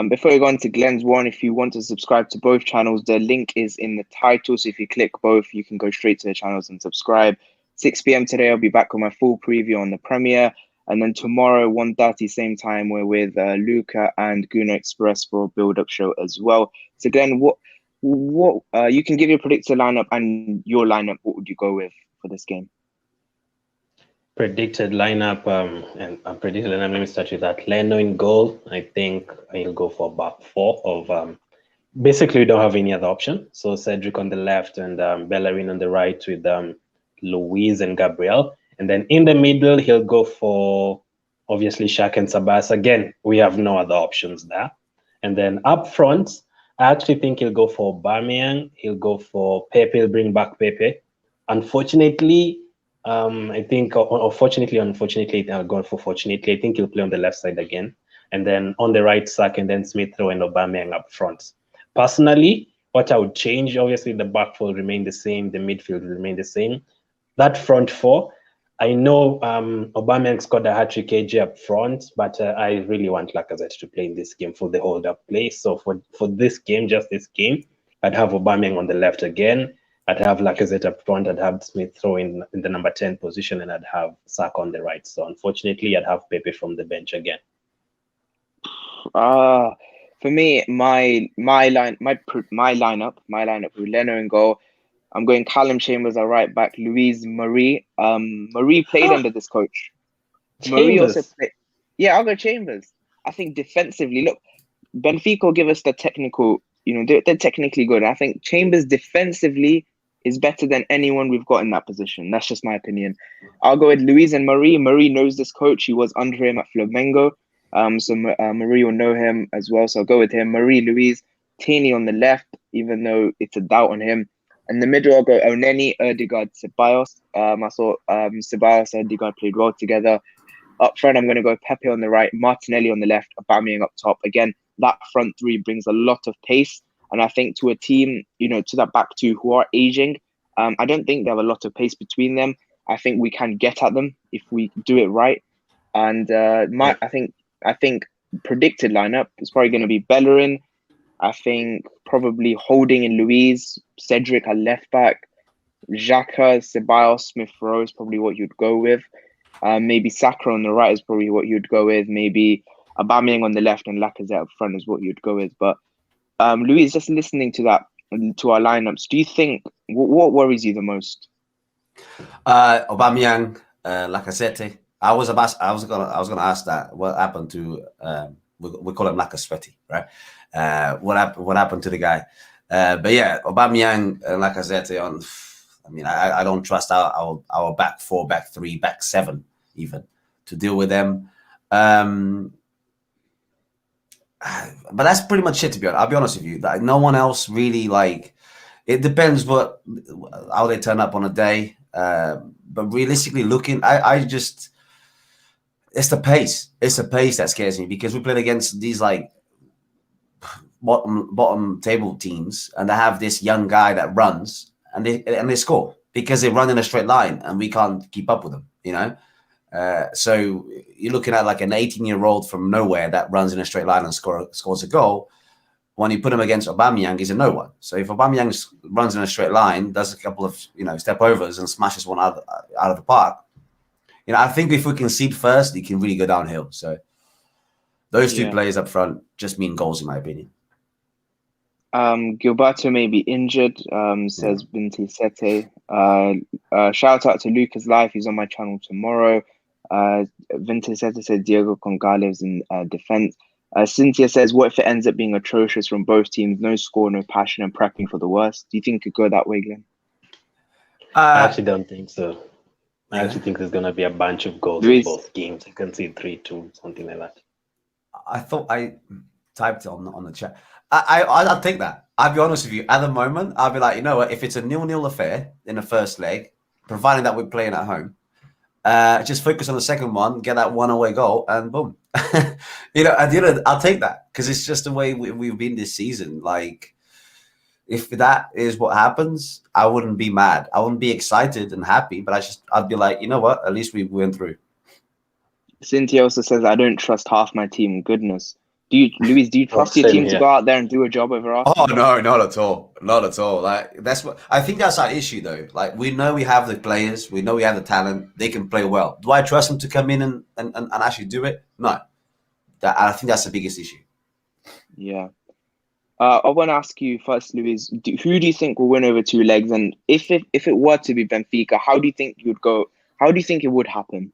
Before we go on to Glenn's one, if you want to subscribe to both channels, the link is in the title. So if you click both, you can go straight to the channels and subscribe. 6 p.m. today, I'll be back with my full preview on the Premier. And then tomorrow, 1:30, same time, we're with Luca and Guna Express for a build-up show as well. So Glenn, what you can give your predicted lineup and your lineup. What would you go with for this game? Predicted lineup, and predicted lineup. Let me start with that. Leno in goal. I think he'll go for back 4 of. Basically, we don't have any other option. So Cedric on the left and Bellerin on the right with Luis and Gabriel. And then in the middle, he'll go for obviously Shaq and Sabas. Again, we have no other options there. And then up front, I actually think he'll go for Aubameyang. He'll go for Pepe. He'll bring back Pepe. Unfortunately, I think, unfortunately, I'll go for fortunately. I think he'll play on the left side again. And then on the right side, and then Smith Rowe and Aubameyang up front. Personally, what I would change, obviously, the back four will remain the same. The midfield will remain the same. That front 4, I know Aubameyang scored a hat-trick HJ up front, but I really want Lacazette to play in this game for the hold-up play. So for this game, just this game, I'd have Aubameyang on the left again. I'd have Lacazette up front. I'd have Smith Rowe in the number 10 position, and I'd have Saka on the right. So unfortunately, I'd have Pepe from the bench again. For me, my lineup with Leno in goal. I'm going Callum Chambers at right back, Luis Marie. Marie played under this coach. Marie also played. Yeah, I'll go Chambers. I think defensively, look, Benfica will give us the technical, they're technically good. I think Chambers defensively is better than anyone we've got in that position. That's just my opinion. I'll go with Luis and Marie. Marie knows this coach. He was under him at Flamengo. So Marie will know him as well. So I'll go with him. Marie, Luis, Tierney on the left, even though it's a doubt on him. In the middle, I'll go Oneni, Ødegaard, Ceballos. I thought Ceballos and Ødegaard played well together. Up front, I'm going to go Pepe on the right, Martinelli on the left, Aubameyang up top. Again, that front three brings a lot of pace. And I think to a team, to that back two who are aging, I don't think they have a lot of pace between them. I think we can get at them if we do it right. And I think predicted lineup is probably going to be Bellerin. I think probably Holding in Luiz, Cedric at left back, Xhaka, Ceballos, Smith Rowe is probably what you'd go with. Maybe Saka on the right is probably what you'd go with. Maybe Aubameyang on the left and Lacazette up front is what you'd go with. But Luis, just listening to that, to our lineups, do you think what worries you the most? Aubameyang, Lacazette. I was gonna ask that. What happened to we call him Lacazette, right? What happened to the guy? But yeah, Aubameyang and Lacazette on. I mean, I don't trust our back four, back three, back seven even to deal with them. But that's pretty much it, to be honest. I'll be honest with you. Like, no one else really, like, it depends how they turn up on a day. But realistically looking, I just, it's the pace. It's the pace that scares me, because we played against these like bottom table teams, and they have this young guy that runs and they score because they run in a straight line and we can't keep up with them, So you're looking at like an 18-year-old from nowhere that runs in a straight line and scores a goal. When you put him against Aubameyang, he's a no one. So if Aubameyang runs in a straight line, does a couple of step overs and smashes one out of the park, I think if we concede first, he can really go downhill. So those two players up front just mean goals, in my opinion. Gilberto may be injured, says Binti Sete. Shout out to Lucas Live, he's on my channel tomorrow. Binti Sete said Diego Congales in defense. Cynthia says, what if it ends up being atrocious from both teams? No score, no passion, and prepping for the worst. Do you think it could go that way, Glenn? I actually don't think so. I actually think there's going to be a bunch of goals in both games. I can see 3-2, something like that. I thought I typed it on the chat. I'll take that. I'll be honest with you. At the moment, I'll be like, you know what? If it's a 0-0 affair in the first leg, providing that we're playing at home, just focus on the second one, get that one away goal, and boom. At the end, I'll take that, because it's just the way we've been this season. Like, if that is what happens, I wouldn't be mad. I wouldn't be excited and happy, but I'd be like, you know what? At least we went through. Cynthia also says, I don't trust half my team. Goodness. Luis, do you trust your team to go out there and do a job over us? Oh no, not at all. Not at all. Like, that's what I think that's our issue though. Like, we know we have the players, we know we have the talent, they can play well. Do I trust them to come in and actually do it? No. I think that's the biggest issue. Yeah. I want to ask you first, Luis, who do you think will win over two legs? And if it were to be Benfica, how do you think you'd go? How do you think it would happen?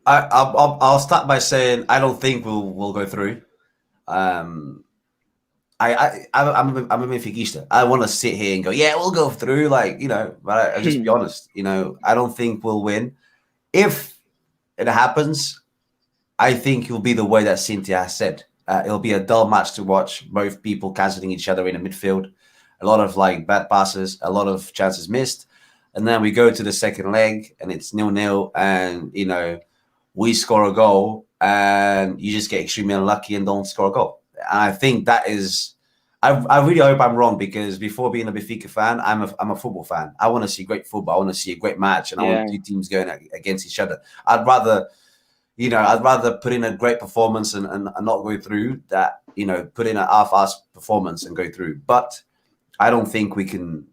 I'll start by saying I don't think we'll go through. I'm a Benfiquista. I want to sit here and go, yeah, we'll go through, but I'll just be honest. I don't think we'll win. If it happens, I think it'll be the way that Cynthia said. It'll be a dull match to watch. Both people cancelling each other in the midfield. A lot of bad passes, a lot of chances missed, and then we go to the second leg and it's 0-0, and we score a goal and you just get extremely unlucky and don't score a goal. And I think that is, I really hope I'm wrong, because before being a Benfica fan, I'm a football fan. I want to see great football. I want to see a great match, and I want two teams going against each other. I'd rather put in a great performance and not go through that, put in a half-assed performance and go through. But I don't think we can,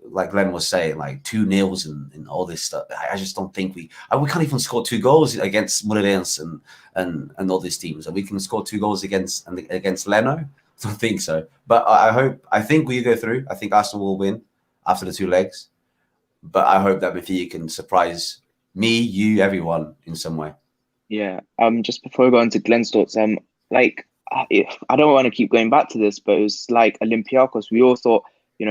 like Glenn was saying, 2-0 and all this stuff. I just don't think we can't even score 2 goals against Moreirense and all these teams. And we can score 2 goals against Leno. I don't think so. But I think we go through. I think Arsenal will win after the 2 legs. But I hope that Benfica can surprise me, you, everyone in some way. Yeah. Just before we go on to Glenn's thoughts, I don't want to keep going back to this, but it was like Olympiacos. We all thought,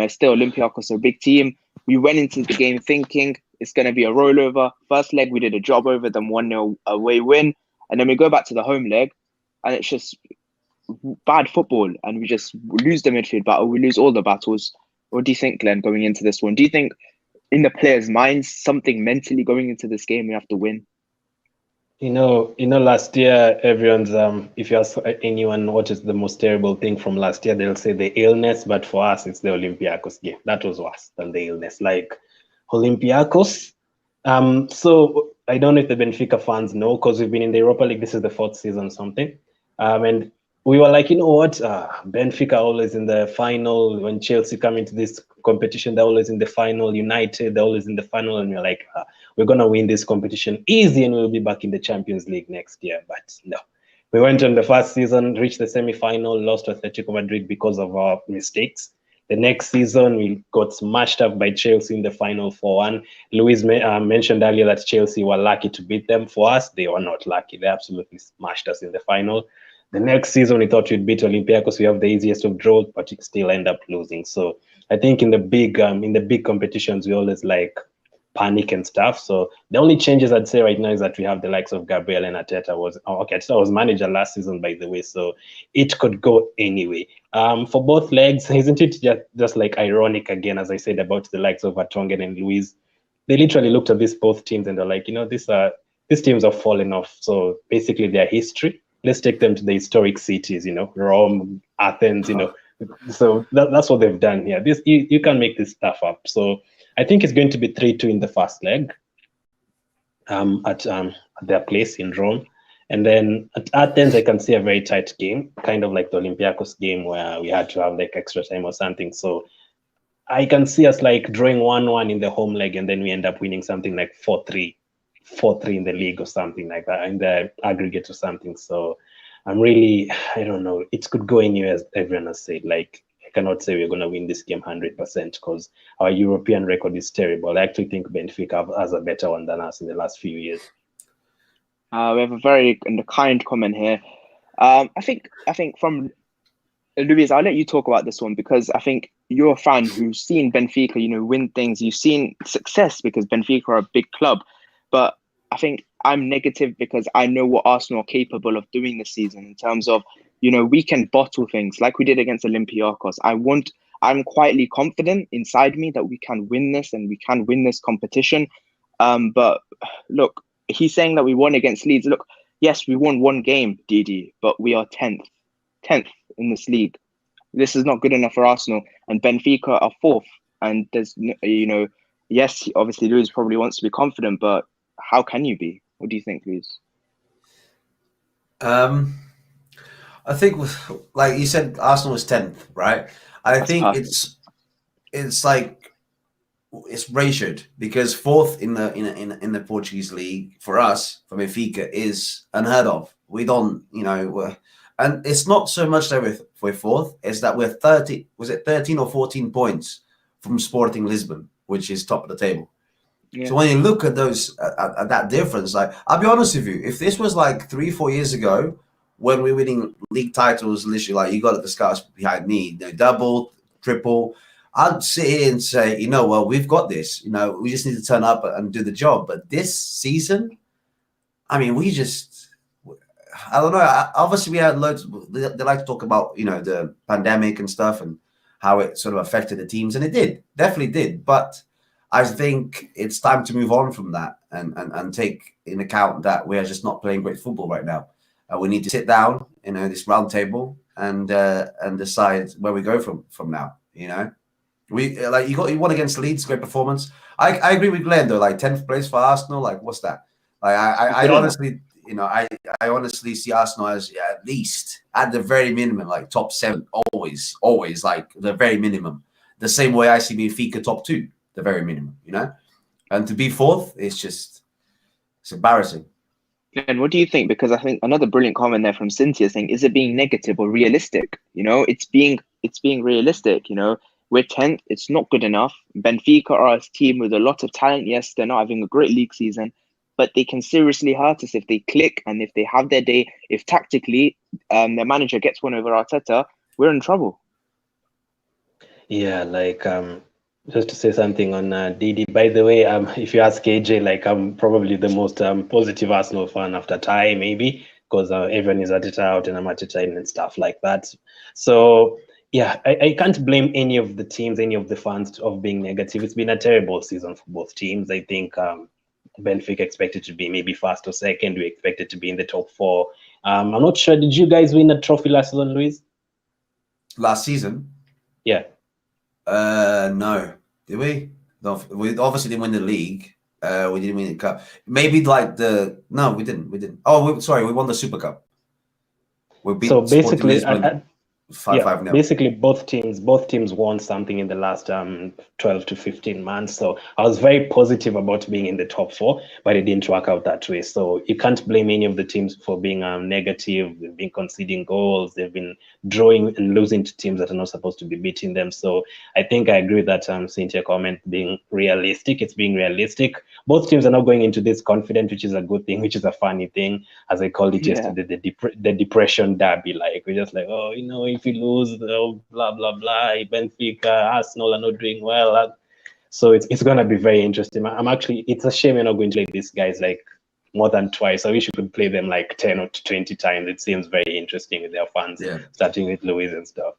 still Olympiacos are a big team. We went into the game thinking it's going to be a rollover. First leg, we did a job over them, 1-0 away win. And then we go back to the home leg and it's just bad football. And we just lose the midfield battle. We lose all the battles. What do you think, Glenn, going into this one? Do you think in the players' minds, something mentally going into this game. We have to win. Last year, everyone's if you ask anyone what is the most terrible thing from last year, they'll say the illness. But for us, it's the Olympiacos game. That was worse than the illness. Like Olympiacos. So I don't know if the Benfica fans know, because we've been in the Europa League. This is the 4th season, something. And we were like, you know what? Benfica always in the final. When Chelsea come into this competition, they're always in the final. United, they're always in the final. And we're like, we're going to win this competition easy and we'll be back in the Champions League next year. But no. We went on the first season, reached the semi-final, lost to Atletico Madrid because of our mistakes. The next season, we got smashed up by Chelsea in the final 4-1. Luis mentioned earlier that Chelsea were lucky to beat them. For us, they were not lucky. They absolutely smashed us in the final. The next season, we thought we'd beat Olympiacos. We have the easiest of draws, but we still end up losing. So I think in the big competitions, we always like panic and stuff. So the only changes I'd say right now is that we have the likes of Gabriel and Arteta. Arteta was manager last season, by the way, so it could go anyway. For both legs, isn't it just like ironic again, as I said about the likes of Vertonghen and Luis? They literally looked at both teams and they're like, these teams have fallen off. So basically their history, let's take them to the historic cities, Rome, Athens, So that's what they've done here. You can make this stuff up. So I think it's going to be 3-2 in the first leg at their place in Rome. And then at Athens, I can see a very tight game, kind of like the Olympiacos game where we had to have like extra time or something. So I can see us like drawing 1-1 in the home leg, and then we end up winning something like 4-3 in the league or something like that, in the aggregate or something. So I don't know. It could go anywhere, as everyone has said. Like, I cannot say we're going to win this game 100% because our European record is terrible. I actually think Benfica has a better one than us in the last few years. We have a very kind comment here. I think from Luis, I'll let you talk about this one because I think you're a fan who's seen Benfica, win things. You've seen success because Benfica are a big club. But I think I'm negative because I know what Arsenal are capable of doing this season in terms of, we can bottle things like we did against Olympiacos. I'm quietly confident inside me that we can win this and we can win this competition. But look, he's saying that we won against Leeds. Look, yes, we won one game, DD, but we are 10th in this league. This is not good enough for Arsenal, and Benfica are 4th. And there's, yes, obviously Luis probably wants to be confident, but how can you be? What do you think, Luis? I think, like you said, Arsenal is 10th, right? That's think perfect. it's like it's ratioed because 4th in the Portuguese league for us, for Benfica, is unheard of. We don't, and it's not so much that we're 4th; it's that we're 13 or 14 points from Sporting Lisbon, which is top of the table. Yeah. So when you look at those, at that difference, like, I'll be honest with you, if this was like 3-4 years ago, when we're winning league titles, literally, like, you got the scouts behind me, double, triple, I'd sit here and say, well, we've got this. We just need to turn up and do the job. But this season, I mean, I don't know. Obviously, we had loads. They like to talk about, the pandemic and stuff and how it sort of affected the teams, and it definitely did. But I think it's time to move on from that and take in account that we are just not playing great football right now. We need to sit down, this round table and decide where we go from now. We you won against Leeds, great performance. I agree with Glenn though, like 10th place for Arsenal, like what's that? Like I honestly, I honestly see Arsenal as at least at the very minimum, like top 7, always like the very minimum. The same way I see Benfica top 2. The very minimum, and to be 4th, it's embarrassing. And what do you think? Because I think another brilliant comment there from Cynthia saying, is it being negative or realistic? It's being realistic. We're 10th. It's not good enough. Benfica are a team with a lot of talent. Yes, they're not having a great league season, but they can seriously hurt us if they click and if they have their day. If tactically their manager gets one over Arteta, we're in trouble. Yeah, like just to say something on Didi, by the way, if you ask AJ, like, I'm probably the most positive Arsenal fan after Ty, maybe, because everyone is Arteta out and I'm Arteta in and stuff like that. So yeah, I can't blame any of the teams, any of the fans of being negative. It's been a terrible season for both teams. I think Benfica expected to be maybe first or second. We expected to be in the top 4. I'm not sure. Did you guys win a trophy last season, Luis? Last season? Yeah. No. Did we? No, we obviously didn't win the league. We didn't win the cup. Maybe like no, we didn't. We didn't. Oh, sorry, we won the Super Cup. We beat So Sporting basically, Lisbon 5-0. basically both teams won something in the last 12 to 15 months. So I was very positive about being in the top 4, but it didn't work out that way. So you can't blame any of the teams for being negative. They've been conceding goals. They've been drawing and losing to teams that are not supposed to be beating them. So I think I agree with that Cynthia comment being realistic. It's being realistic. Both teams are not going into this confident, which is a good thing, which is a funny thing, as I called it yesterday, the depression derby. Like, we're just like, oh, if we lose, oh, blah, blah, blah, Benfica, Arsenal are not doing well. So it's going to be very interesting. I'm actually, it's a shame you're not going to play these guys like more than twice. I wish you could play them like 10 or 20 times. It seems very interesting with their fans, starting with Luis and stuff.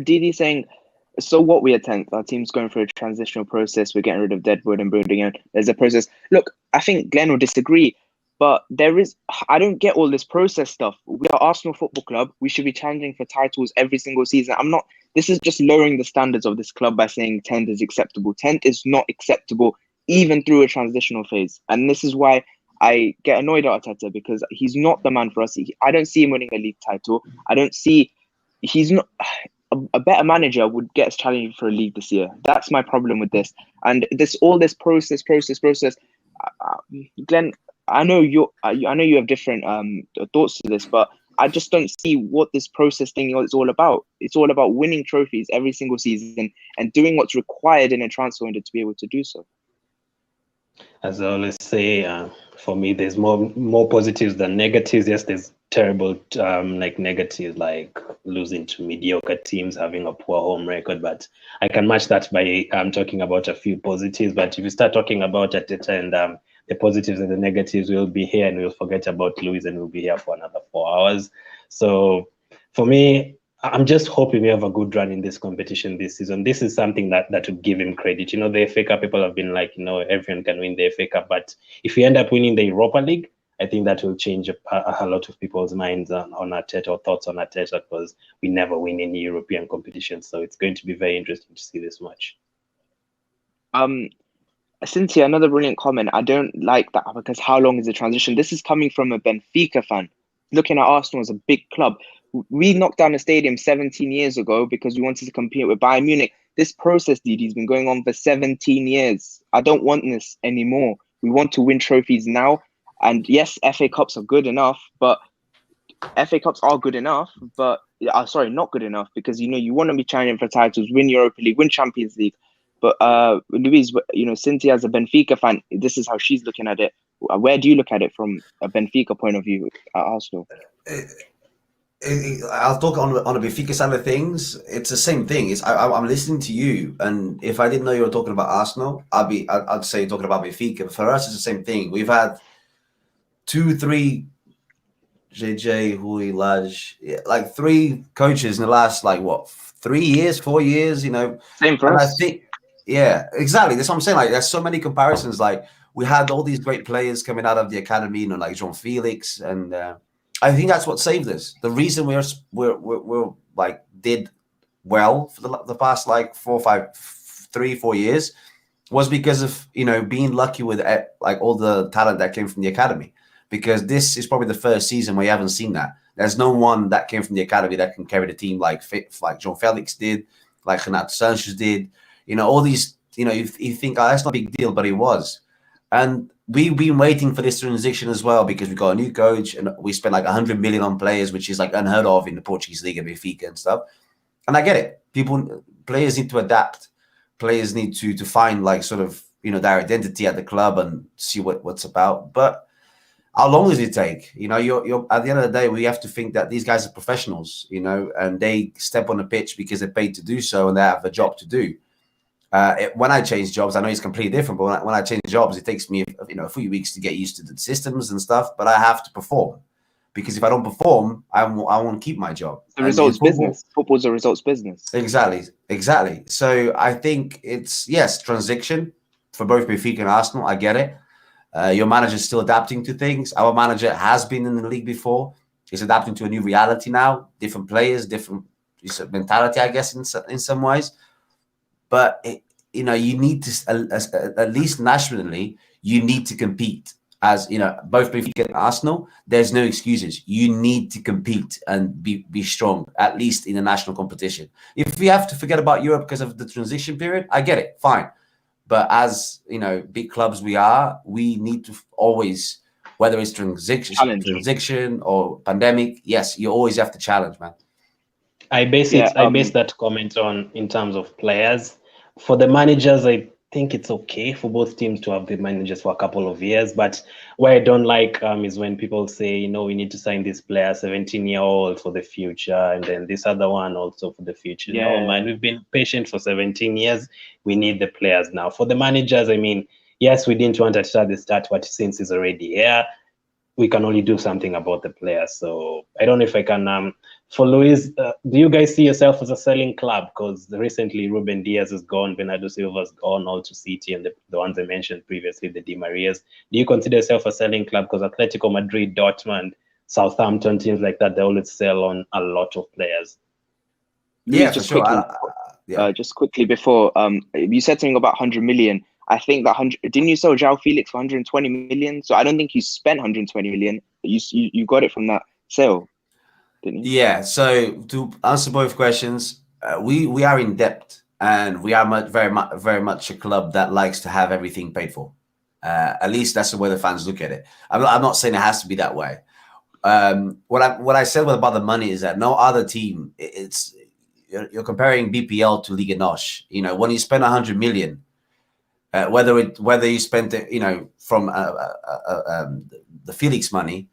Didi saying, so what, we are 10th, our team's going through a transitional process, we're getting rid of Deadwood and Brooding, and there's a process. Look, I think Glenn will disagree, but I don't get all this process stuff. We are Arsenal Football Club, we should be challenging for titles every single season. This is just lowering the standards of this club by saying 10th is acceptable. 10th is not acceptable, even through a transitional phase. And this is why I get annoyed at Arteta, because he's not the man for us. I don't see him winning a league title. He's not... A better manager would get us challenged for a league this year. That's my problem with this. And all this process. Glenn, I know you have different thoughts to this, but I just don't see what this process thing is all about. It's all about winning trophies every single season and doing what's required in a transfer window to be able to do so. As I always say, for me, there's more positives than negatives. Yes, there's terrible negatives, like losing to mediocre teams, having a poor home record, but I can match that by talking about a few positives. But if you start talking about Arteta and the positives and the negatives, we'll be here and we'll forget about Luis and we'll be here for another 4 hours. So for me, I'm just hoping we have a good run in this competition this season. This is something that would give him credit. The FA Cup, people have been like, everyone can win the FA Cup. But if we end up winning the Europa League, I think that will change a lot of people's minds on Arteta, or thoughts on Arteta, because we never win any European competition. So it's going to be very interesting to see this match. Cynthia, another brilliant comment. I don't like that, because how long is the transition? This is coming from a Benfica fan, looking at Arsenal as a big club. We knocked down a stadium 17 years ago because we wanted to compete with Bayern Munich. This process, Didi, has been going on for 17 years. I don't want this anymore. We want to win trophies now. And yes, FA Cups are good enough, but FA Cups are good enough, but sorry, not good enough, because you want to be challenging for titles, win Europa League, win Champions League. But Luis, Cynthia as a Benfica fan, this is how she's looking at it. Where do you look at it from a Benfica point of view at Arsenal? I'll talk on the Benfica side of things. It's the same thing. I'm listening to you, and if I didn't know you were talking about Arsenal, I'd say you're talking about Benfica. But for us, it's the same thing. We've had 2-3 HJ, Rui, Laj, like 3 coaches in the last 4 years. Same for us. I think, yeah, exactly. That's what I'm saying. Like, there's so many comparisons. Like, we had all these great players coming out of the academy, like João Felix, and I think that's what saved us. The reason we're did well for the past 3-4 years was because of being lucky with all the talent that came from the academy. Because this is probably the first season where you haven't seen that. There's no one that came from the academy that can carry the team like João Felix did, like Renato Sanchez did. All these. You think, oh, that's not a big deal, but it was. And we've been waiting for this transition as well, because we got a new coach and we spent 100 million on players, which is unheard of in the Portuguese league and Benfica and stuff. And I get it. Players need to adapt. Players need to find their identity at the club and see what's about. But how long does it take? You're at the end of the day, we have to think that these guys are professionals, and they step on the pitch because they're paid to do so and they have a job to do. When I change jobs, I know it's completely different, but when I change jobs, it takes me a few weeks to get used to the systems and stuff, but I have to perform. because if I don't perform, I won't keep my job. The results business. Football's a results business. Exactly. So I think it's, yes, transition for both Benfica and Arsenal. I get it. Your manager is still adapting to things. Our manager has been in the league before. He's adapting to a new reality now. Different players, different mentality, I guess, in some ways. But you know, you need to at least nationally, you need to compete. As you know, both Benfica and Arsenal, there's no excuses. You need to compete and be strong, at least in the national competition. If we have to forget about Europe because of the transition period, I get it, fine. But as you know, big clubs we need to always, whether it's transition or pandemic, yes, you always have to challenge, man. I base that comment on in terms of players. For the managers, I think it's okay for both teams to have the managers for a couple of years. But what I don't like is when people say, you know, we need to sign this player, 17-year-old for the future, and then this other one also for the future. Yeah. No, man, we've been patient for 17 years. We need the players now. For the managers, I mean, yes, we didn't want to start the start, but since he's already here, we can only do something about the players. So I don't know if I can. For Luis, do you guys see yourself as a selling club? Because recently Ruben Diaz is gone, Bernardo Silva's gone, all to City, and the ones I mentioned previously, the Di Marias. Do you consider yourself a selling club? Because Atletico Madrid, Dortmund, Southampton, teams like that, they always sell on a lot of players. Yeah, just for sure. quickly, just quickly before, you said something about 100 million. I think that didn't you sell João Felix for 120 million? So I don't think you spent 120 million. You got it from that sale, didn't you? Yeah. So to answer both questions, we are in debt, and we are very much a club that likes to have everything paid for. At least that's the way the fans look at it. I'm not saying it has to be that way. What I said about the money is that no other team. You're comparing BPL to Liga NOS. You know, when you spend 100 million. Whether you spent it, you know, from the Felix money,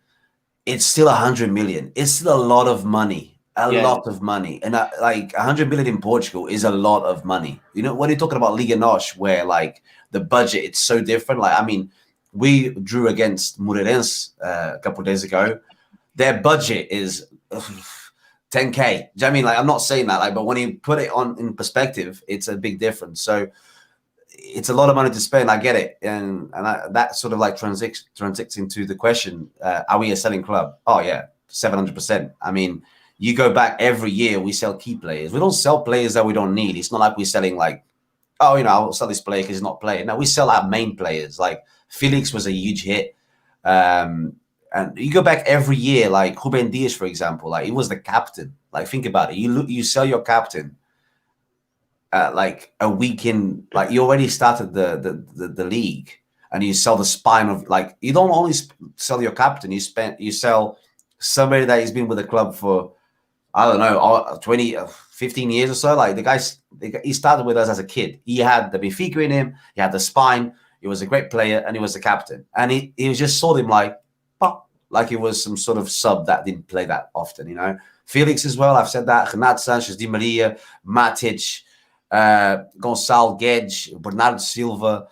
it's still 100 million. It's still a lot of money, lot of money, and like 100 million in Portugal is a lot of money. You know, when you're talking about Liga NOS, where like the budget, it's so different. Like, I mean, we drew against Moreirense a couple of days ago. Their budget is 10K. Do you know what I mean? Like, I'm not saying that, like, but when you put it in perspective, it's a big difference. So it's a lot of money to spend. I get it, and that sort of like transits into the question: are we a selling club? Oh yeah, 700%. I mean, you go back every year, we sell key players. We don't sell players that we don't need. It's not like we're selling like, oh, you know, I'll sell this player because he's not playing. No, we sell our main players. Like Felix was a huge hit, and you go back every year. Like Ruben Dias, for example, like he was the captain. Like think about it. You sell your captain. Like a week in, like you already started the league, and you sell the spine of, like, you don't only sell your captain, you sell somebody that has been with the club for, I don't know, 20, 15 years or so. Like he started with us as a kid. He had the Benfica in him, he had the spine, he was a great player, and he was the captain. And he just saw him like he was some sort of sub that didn't play that often, you know. Felix as well, I've said that. Renato Sanchez, Di Maria, Matic, Gonçalo Guedes, Bernardo Silva.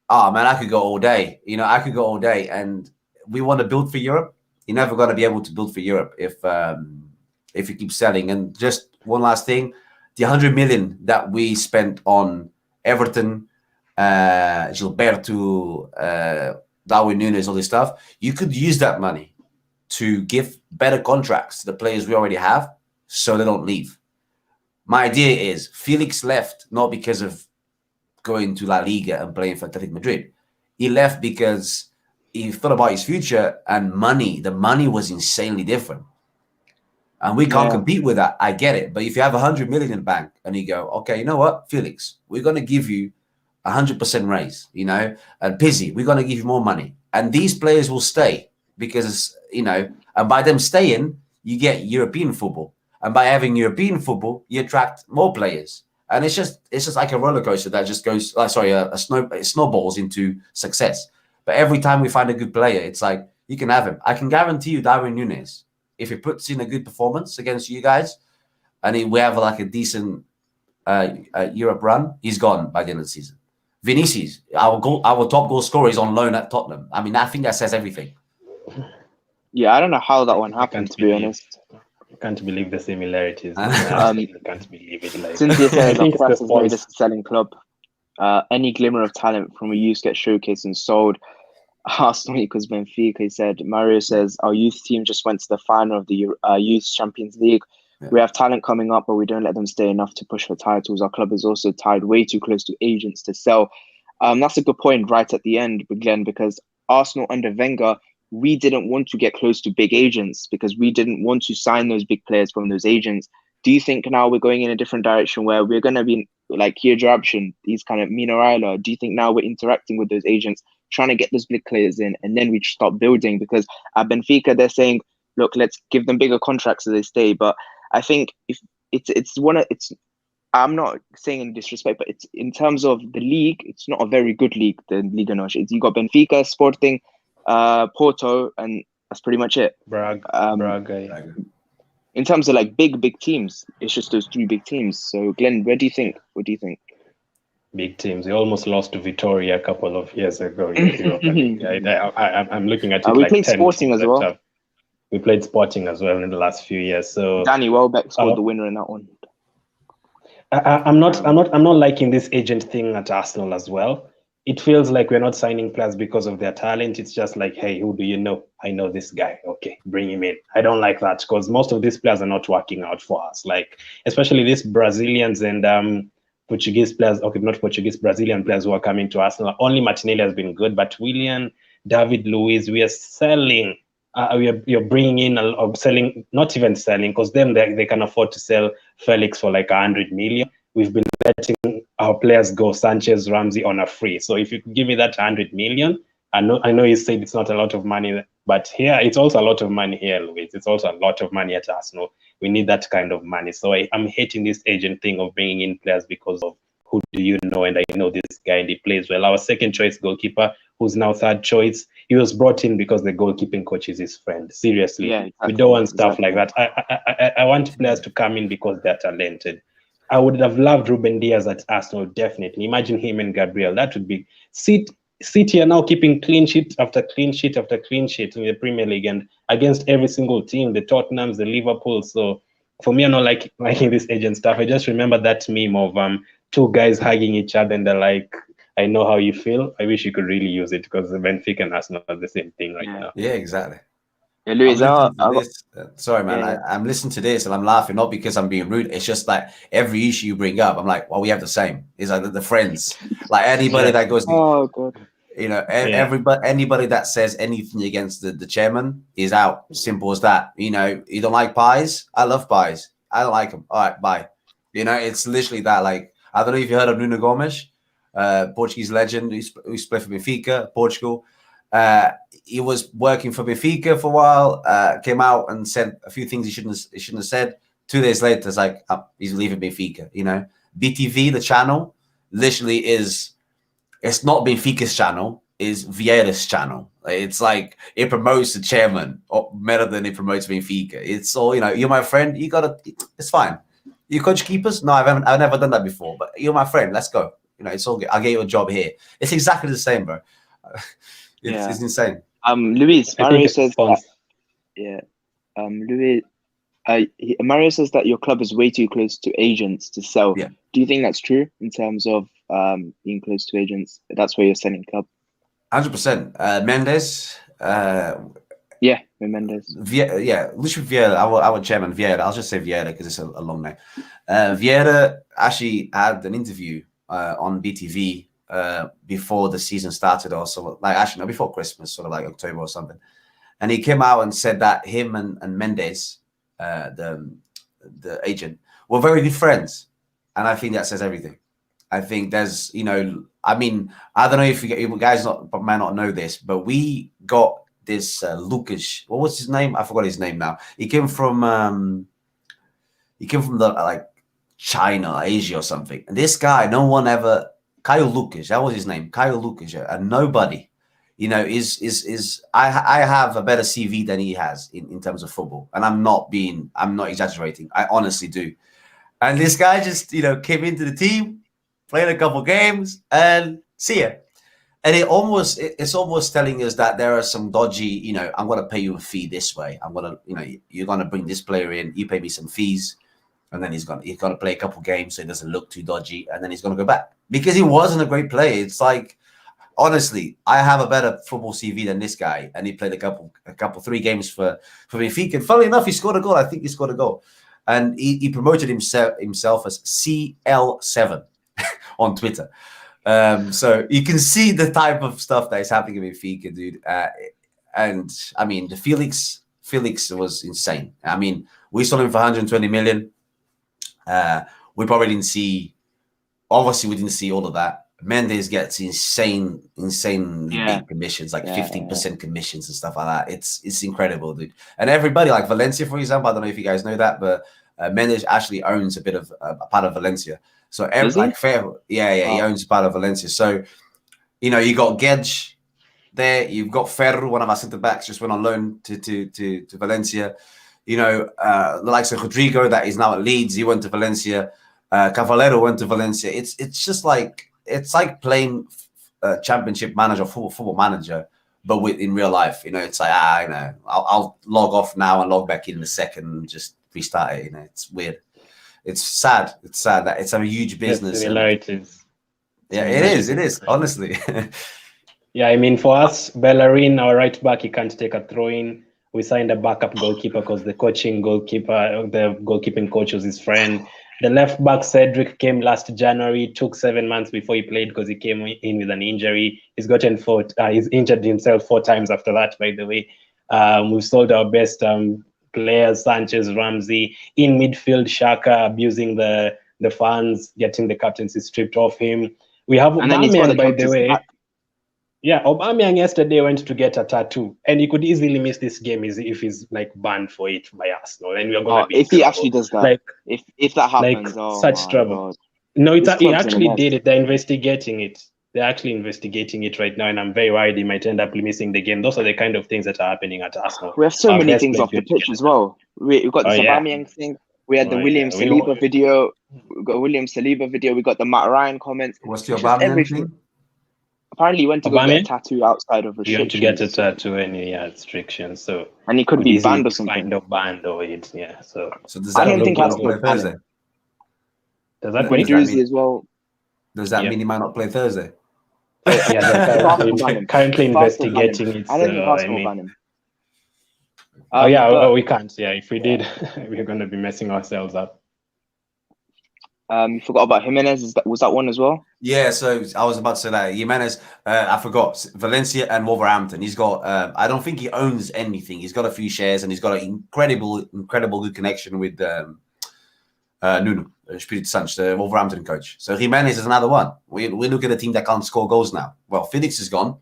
Oh man, I could go all day. You know, I could go all day. And we want to build for Europe. You're never going to be able to build for Europe if you keep selling. And just one last thing, the 100 million that we spent on Everton, Gilberto, Darwin Núñez, all this stuff, you could use that money to give better contracts to the players we already have, so they don't leave. My idea is Felix left not because of going to La Liga and playing for Atletico Madrid. He left because he thought about his future, and the money was insanely different. And we can't compete with that. I get it. But if you have 100 million in the bank and you go, okay, you know what, Felix, we're going to give you 100% raise, you know, and Pizzi, we're going to give you more money. And these players will stay because, you know, and by them staying, you get European football. And by having European football, you attract more players. And it's just like a roller coaster that just goes, it snowballs into success. But every time we find a good player, it's like, you can have him. I can guarantee you Darwin Núñez, if he puts in a good performance against you guys, and we have like a decent Europe run, he's gone by the end of the season. Vinicius, our top goal scorer, is on loan at Tottenham. I mean, I think that says everything. Yeah, I don't know how that one I happened, can't to be honest. believe the similarities. Man. I Um, absolutely can't believe it. Like, Cynthia I says our think it's the press has made sponsor. us a selling club. Any glimmer of talent from a youth gets showcased and sold. Arsenal equals Benfica. He said. Mario says our youth team just went to the final of the Youth Champions League. Yeah. We have talent coming up, but we don't let them stay enough to push for titles. Our club is also tied way too close to agents to sell. That's a good point right at the end, Glenn, because Arsenal under Wenger, we didn't want to get close to big agents because we didn't want to sign those big players from those agents. Do you think now we're going in a different direction where we're going to be like here, Drabshin, these kind of Mino Raiola? Do you think now we're interacting with those agents, trying to get those big players in, and then we start building? Because at Benfica, they're saying, look, let's give them bigger contracts so they stay. But I think if it's one of it's I'm not saying in disrespect, but it's in terms of the league, it's not a very good league, the Liga NOS. You got Benfica, Sporting, Porto, and that's pretty much it. Braga. In terms of like big teams, it's just those three big teams. So Glenn, where do you think? What do you think? Big teams. We almost lost to Vitoria a couple of years ago. I'm looking at it We like played 10 Sporting teams as well. that we played Sporting as well in the last few years. So Danny Welbeck scored the winner in that one. I'm not liking this agent thing at Arsenal as well. It feels like we're not signing players because of their talent. It's just like, hey, who do you know? I know this guy. Okay, bring him in. I don't like that because most of these players are not working out for us. Like, especially these Brazilians and Portuguese players. Okay, not Portuguese, Brazilian players who are coming to Arsenal. Only Martinelli has been good, but Willian, David Luiz, we are selling. You're bringing in or selling, not even selling, because them they can afford to sell Felix for like 100 million. We've been letting our players go, Sanchez, Ramsey on a free. So if you give me that 100 million, I know you said it's not a lot of money, but here it's also a lot of money here, Luis. It's also a lot of money at Arsenal. We need that kind of money. So I'm hating this agent thing of bringing in players because of who do you know, and I know this guy and he plays well. Our second choice goalkeeper, who's now third choice, he was brought in because the goalkeeping coach is his friend. Seriously, yeah, exactly, we don't want stuff like that. I want players to come in because they're talented. I would have loved Ruben Diaz at Arsenal, definitely. Imagine him and Gabriel. That would be City are now keeping clean sheet after clean sheet after clean sheet in the Premier League and against every single team, the Tottenhams, the Liverpool. So for me, I'm not liking this agent stuff. I just remember that meme of two guys hugging each other and they're like, I know how you feel. I wish you could really use it because the Benfica and Arsenal are the same thing right now. Yeah, exactly. Yeah, Luis, Sorry, man. I'm listening to this and I'm laughing, not because I'm being rude. It's just like every issue you bring up, I'm like, well, we have the same. It's like the friends. Like anybody that goes, oh god, you know, anybody that says anything against the chairman is out. Simple as that. You know, you don't like pies? I love pies. I don't like them. All right, bye. You know, it's literally that. Like, I don't know if you heard of Nuno Gomes, Portuguese legend who split for Benfica, Portugal. He was working for Benfica for a while, came out and said a few things he shouldn't have said. 2 days later, it's like, he's leaving Benfica, you know. BTV, the channel, literally it's not Benfica's channel, it's Vieira's channel. It's like, it promotes the chairman better than it promotes Benfica. It's all, you know, you're my friend, it's fine. You coach keepers? No, I've never done that before, but you're my friend, let's go. You know, it's all good. I'll get you a job here. It's exactly the same, bro. It's insane. Luis, Mario says that, Luis, Mario says that your club is way too close to agents to sell. Yeah. Do you think that's true in terms of being close to agents? That's where you're selling club. 100%. Mendes. Mendes. Lucian Vieira, our chairman Vieira. I'll just say Vieira because it's a long name. Vieira actually had an interview on BTV before the season started, or so, like actually no, before Christmas, sort of like October or something. And he came out and said that him and Mendes, the agent, were very good friends, and I think that says everything. I think there's, you know, I mean, I don't know if you guys might not know this, but we got this Lucas. What was his name? I forgot his name now. He came from the like China, Asia or something. And this guy, no one ever. Kyle Lucas, that was his name, Kyle Lucas, and nobody, you know, I have a better CV than he has in terms of football, and I'm not exaggerating. I honestly do. And this guy just, you know, came into the team, played a couple games, and see ya. And it's almost telling us that there are some dodgy, you know, I'm going to pay you a fee this way. I'm going to, you know, you're going to bring this player in, you pay me some fees, and then he's going to play a couple games so he doesn't look too dodgy, and then he's going to go back because he wasn't a great player. It's like, honestly, I have a better football CV than this guy, and he played a 3 games for Benfica. And funnily enough, he scored a goal. I think he scored a goal, and he promoted himself as CL7 on Twitter. So you can see the type of stuff that is happening in Benfica, dude. And I mean, the Felix was insane. I mean, we sold him for 120 million. We probably didn't see. Obviously, we didn't see all of that. Mendes gets insane big commissions, like 15% commissions and stuff like that. It's incredible, dude. And everybody, like Valencia, for example, I don't know if you guys know that, but Mendes actually owns a bit of a part of Valencia. So like he owns part of Valencia. So, you know, you got Gedge there, you've got Ferro, one of our centre backs, just went on loan to Valencia. You know, the likes of Rodrigo, that is now at Leeds, he went to Valencia. Cavallero went to Valencia. It's just like, it's like playing championship manager, football manager, but in real life. You know, it's like, you know, I'll log off now and log back in a second and just restart it. You know, it's weird. It's sad. It's sad that it's a huge business. It is. Yeah, it is, honestly. Yeah, I mean, for us, Bellerin, our right back, he can't take a throw-in. We signed a backup goalkeeper because the goalkeeping coach was his friend. The left back, Cedric, came last January. It took 7 months before he played because he came in with an injury. He's injured himself 4 times after that, by the way. We've sold our best players, Sanchez, Ramsey. In midfield, Xhaka abusing the fans, getting the captaincy stripped off him. We have Aubameyang, by the way. Yeah, Aubameyang yesterday went to get a tattoo, and he could easily miss this game if he's like banned for it by Arsenal. And we're going to be if he actually does that, like if that happens, such trouble. God. No, he actually did it. They're investigating it. They're actually investigating it right now, and I'm very worried he might end up missing the game. Those are the kind of things that are happening at Arsenal. We have so many things off the pitch as well. We've got the Aubameyang thing. We had the William Saliba video. We got William Saliba video. We got the Matt Ryan comments. What's the Aubameyang thing? Apparently, he went to go get a tattoo outside of restrictions. He went to get a tattoo any restrictions. So and he could be banned or something. Kind of banned or it, yeah. So does that mean he might not play Thursday? Does that mean Thursday as well? Does that mean he might not play Thursday? Yeah, they're currently investigating it. I don't think Arsenal will ban him. We can't. Yeah, if we did, we're going to be messing ourselves up. You forgot about Jimenez. Was that one as well? Yeah, so I was about to say that Jimenez. I forgot Valencia and Wolverhampton. He's got. I don't think he owns anything. He's got a few shares, and he's got an incredible good connection with Nuno Espírito Santo, the Wolverhampton coach. So Jimenez is another one. We look at a team that can't score goals now. Well, Felix is gone.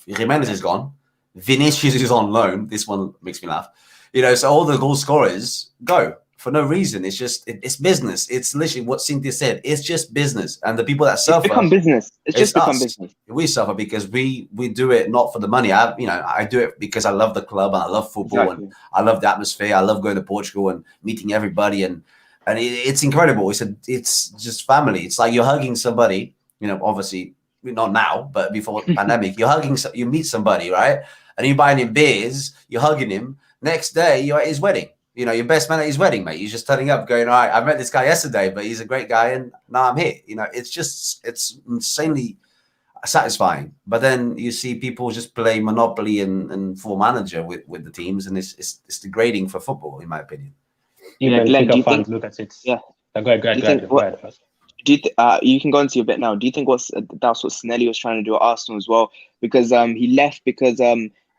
Jimenez is gone. Vinicius is on loan. This one makes me laugh. You know, so all the goal scorers go for no reason. It's just it's business. It's literally what Cynthia said. It's just business, and the people that suffer. It's become business. It's just become business. We suffer because we do it not for the money. I do it because I love the club and I love football and I love the atmosphere. I love going to Portugal and meeting everybody and it's incredible. It's just family. It's like you're hugging somebody. You know, obviously not now, but before the pandemic, you meet somebody, right? And you're buying him beers. You're hugging him. Next day, you're at his wedding. You know, your best man at his wedding, mate. He's just turning up going, all right, I met this guy yesterday, but he's a great guy. And now I'm here. You know, it's insanely satisfying. But then you see people just play Monopoly and Full Manager with the teams. And it's degrading for football, in my opinion. Even Glenn, fans look at it. Yeah. Go ahead first. You can go into your bit now. Do you think that's what Snelly was trying to do at Arsenal as well? Because he left because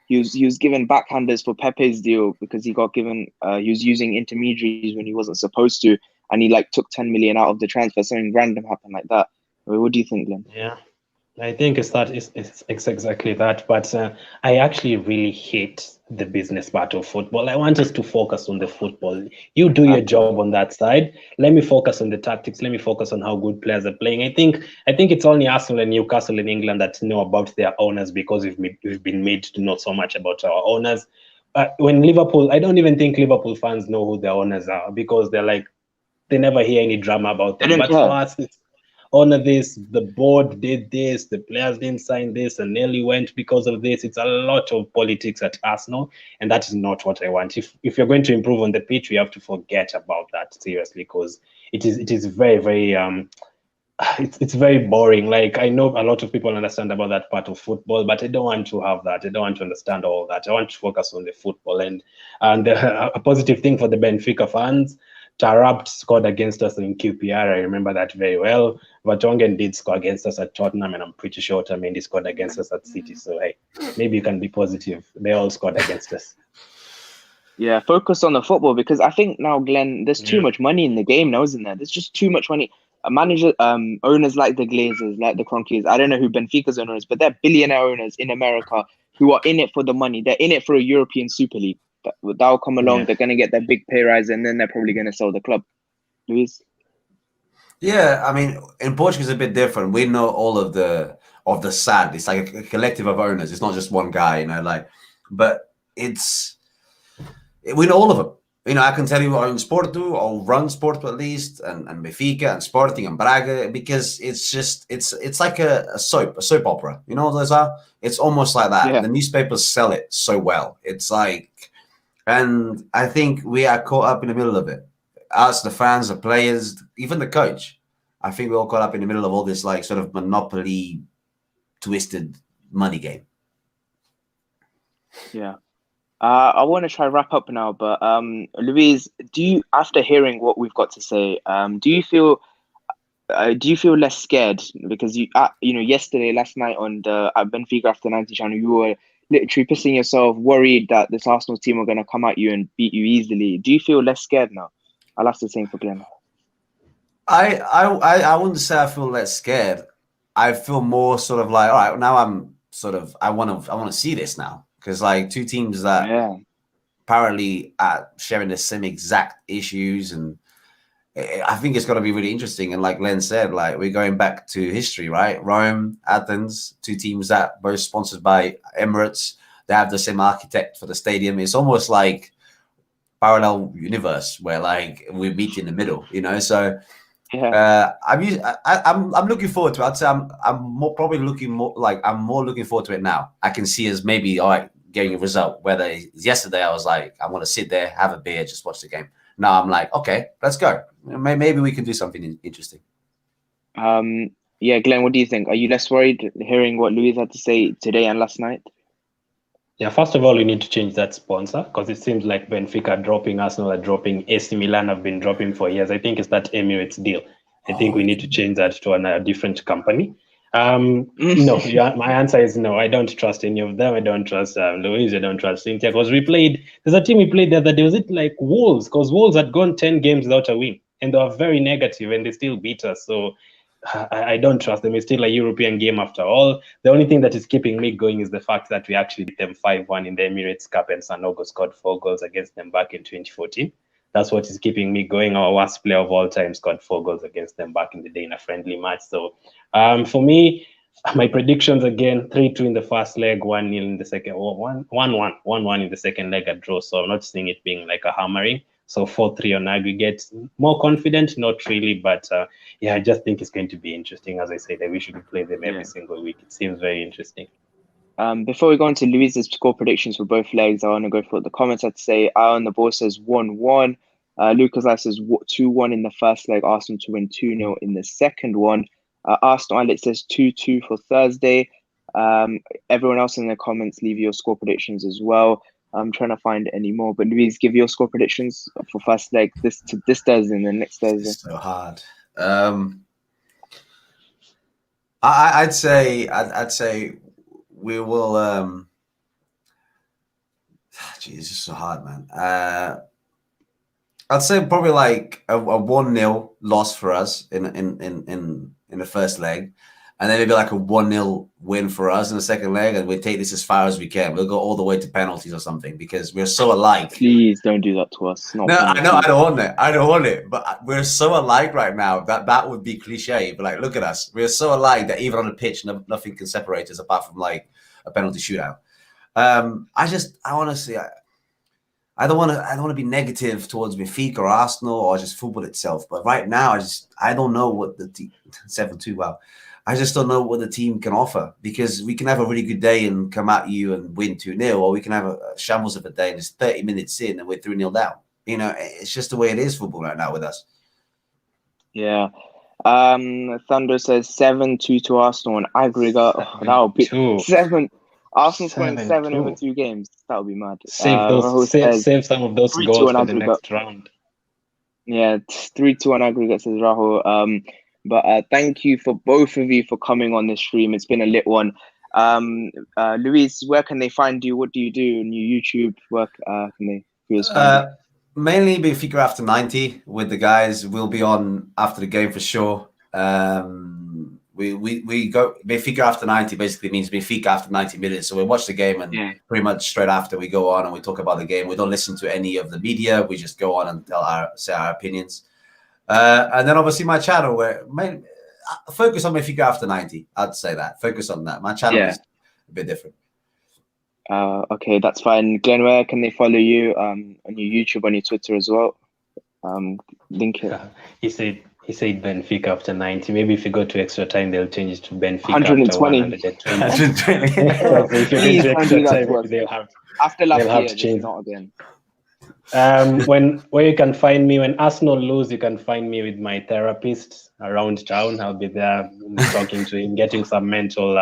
he was given backhanders for Pepe's deal because he got given he was using intermediaries when he wasn't supposed to, and he took 10 million out of the transfer. Something random happened like that. What do you think, Glenn? Yeah, I think it's exactly that. But I actually really hate the business part of football. I want us to focus on the football. You do your job on that side. Let me focus on the tactics. Let me focus on how good players are playing. I think it's only Arsenal and Newcastle in England that know about their owners because we've been made to know so much about our owners. When Liverpool, I don't even think Liverpool fans know who their owners are because they never hear any drama about them. But for us, honor this. The board did this, the players didn't sign this, and nearly went because of this. It's a lot of politics at Arsenal, and that is not what I want. If you're going to improve on the pitch, we have to forget about that seriously, because it is very, very it's very boring. Like, I know a lot of people understand about that part of football, but I don't want to have that. I don't want to understand all that. I want to focus on the football. And a positive thing for the Benfica fans, Tarap scored against us in QPR. I remember that very well. Vertonghen did score against us at Tottenham, and I'm pretty sure Otamendi scored against us at City. So hey, maybe you can be positive. They all scored against us. Yeah, focus on the football, because I think now, Glenn, there's too much money in the game now, isn't there? There's just too much money. Manager, owners like the Glazers, like the Cronkies. I don't know who Benfica's owner is, but they're billionaire owners in America who are in it for the money. They're in it for a European Super League. That'll come along. They're going to get their big pay rise, and then they're probably going to sell the club. Luis? Yeah, I mean, in Portugal it's a bit different. We know all of the sad. It's like a collective of owners. It's not just one guy, you know. Like, but we know all of them. You know, I can tell you I own Sporto, or run Sporto at least, and Benfica and Sporting and Braga, because it's like a soap opera. You know what those are? It's almost like that. Yeah. The newspapers sell it so well. It's like, and I think we are caught up in the middle of it. Us, the fans, the players, even the coach. I think we're all caught up in the middle of all this like sort of monopoly, twisted money game. Yeah. I want to try wrap up now, but Louise, after hearing what we've got to say, do you feel less scared? Because yesterday, last night on the Benfica After 90 channel, you were literally pissing yourself, worried that this Arsenal team are going to come at you and beat you easily. Do you feel less scared now? I'll ask the same for Glenn. I wouldn't say I feel less scared. I feel more sort of like, all right, now I'm sort of, I want to see this now. Because like two teams that apparently are sharing the same exact issues, and I think it's going to be really interesting. And like Len said, like we're going back to history, right? Rome, Athens, two teams that both sponsored by Emirates. They have the same architect for the stadium. It's almost like parallel universe where like we meet in the middle, you know. So I'm looking forward to it. I'd say I'm more looking forward to it now. I can see us maybe getting a result. Whether yesterday I was like, I want to sit there, have a beer, just watch the game. Now I'm like, okay, let's go. Maybe we can do something interesting. Yeah, Glenn, what do you think? Are you less worried hearing what Luis had to say today and last night? Yeah, first of all, we need to change that sponsor, because it seems like Benfica dropping, Arsenal are dropping, AC Milan have been dropping for years. I think it's that Emirates deal. I think we need to change that to a different company. No, my answer is no. I don't trust any of them. I don't trust Louise. I don't trust Cynthia, because there's a team we played the other day. Was it like Wolves? Because Wolves had gone 10 games without a win, and they were very negative, and they still beat us. So I don't trust them. It's still a European game after all. The only thing that is keeping me going is the fact that we actually beat them 5-1 in the Emirates Cup, and Sanogo scored 4 goals against them back in 2014. That's what is keeping me going. Our worst player of all time scored 4 goals against them back in the day in a friendly match. So for me, my predictions again, 3-2 in the first leg, 1-0 in the second, 1-1 in the second leg, a draw. So I'm not seeing it being like a hammering. So 4-3 on aggregate. More confident, not really, but yeah, I just think it's going to be interesting. As I said, we should play them every single week. It seems very interesting. Before we go into Luis's score predictions for both legs, I want to go for what the comments had to say. I on the board says 1-1. Lucas I says 2-1 in the first leg. Arsenal to win 2-0 in the second one. Arsenal Alex says 2-2 for Thursday. Everyone else in the comments, leave your score predictions as well. I'm trying to find any more, but Luis, give your score predictions for first leg this Thursday and the next Thursday. It's so hard. I'd say we will. Geez, it's just so hard, man. I'd say probably like a 1-0 loss for us in the first leg, and then maybe like a 1-0 win for us in the second leg, and we take this as far as we can. We'll go all the way to penalties or something, because we're so alike. Please don't do that to us. No, I know, I don't want it, but we're so alike right now that would be cliche. But like, look at us, we're so alike that even on the pitch, nothing can separate us apart from like a penalty shootout. I don't want to be negative towards Benfica or Arsenal or just football itself. But right now, I don't know what the team 7-2. Wow, I just don't know what the team can offer, because we can have a really good day and come at you and win 2-0, or we can have a shambles of a day and it's 30 minutes in and we're 3-0 down. You know, it's just the way it is football right now with us. Yeah. Thunder says 7-2 to Arsenal on aggregate. That would be 7. Arsenal scoring 7 over 2 games. That would be mad. Save some of those goals for the next round. Yeah, 3-2 on aggregate, says Rahul. But thank you for both of you for coming on this stream. It's been a lit one. Luis, where can they find you? What do you do on your YouTube work? Can they mainly Benfica After 90 with the guys. We'll be on after the game for sure. We go Benfica After 90 basically means Benfica after 90 minutes. So we watch the game and pretty much straight after we go on and we talk about the game. We don't listen to any of the media. We just go on and say our opinions. And then obviously my channel, where focus on Benfica After 90. I'd say that. Focus on that. My channel is a bit different. Okay, that's fine. Glenn, where can they follow you? On your YouTube, on your Twitter as well. Link it. He said Benfica After 90. Maybe if you go to extra time, they'll change it to Benfica 120. After 120. If you go to extra time, they'll have after last year, to change. Not again. Where you can find me when Arsenal lose, you can find me with my therapist around town. I'll be there talking to him, getting some mental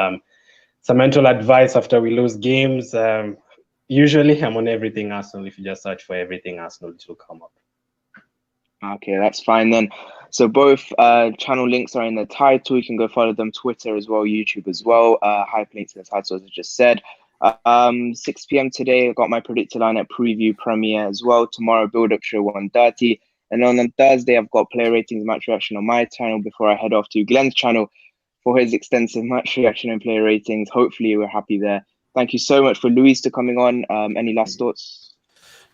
advice after we lose games. Usually I'm on Everything Arsenal. If you just search for Everything Arsenal, it will come up. Okay, that's fine then. So both channel links are in the title. You can go follow them, Twitter as well, YouTube as well. Hyperlinks in the title, as I just said. 6 p.m. today, I got my predictor line at preview premiere as well. Tomorrow, build-up show 1:30. And on Thursday, I've got player ratings, match reaction on my channel before I head off to Glenn's channel for his extensive match reaction and player ratings. Hopefully, we're happy there. Thank you so much for Luis to coming on. Any last thoughts?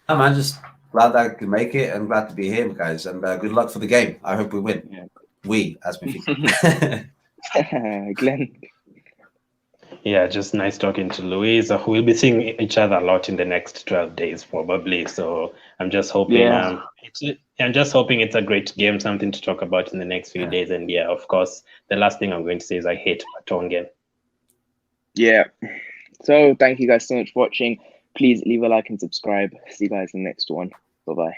No, man, just glad I could make it and glad to be here, guys. And good luck for the game. I hope we win. Yeah. We, as we think. Glenn. Yeah, just nice talking to Luis. We'll be seeing each other a lot in the next 12 days, probably. So I'm just hoping. I'm just hoping it's a great game, something to talk about in the next few days. And yeah, of course, the last thing I'm going to say is I hate Vertonghen. Yeah. So thank you guys so much for watching. Please leave a like and subscribe. See you guys in the next one. Bye-bye.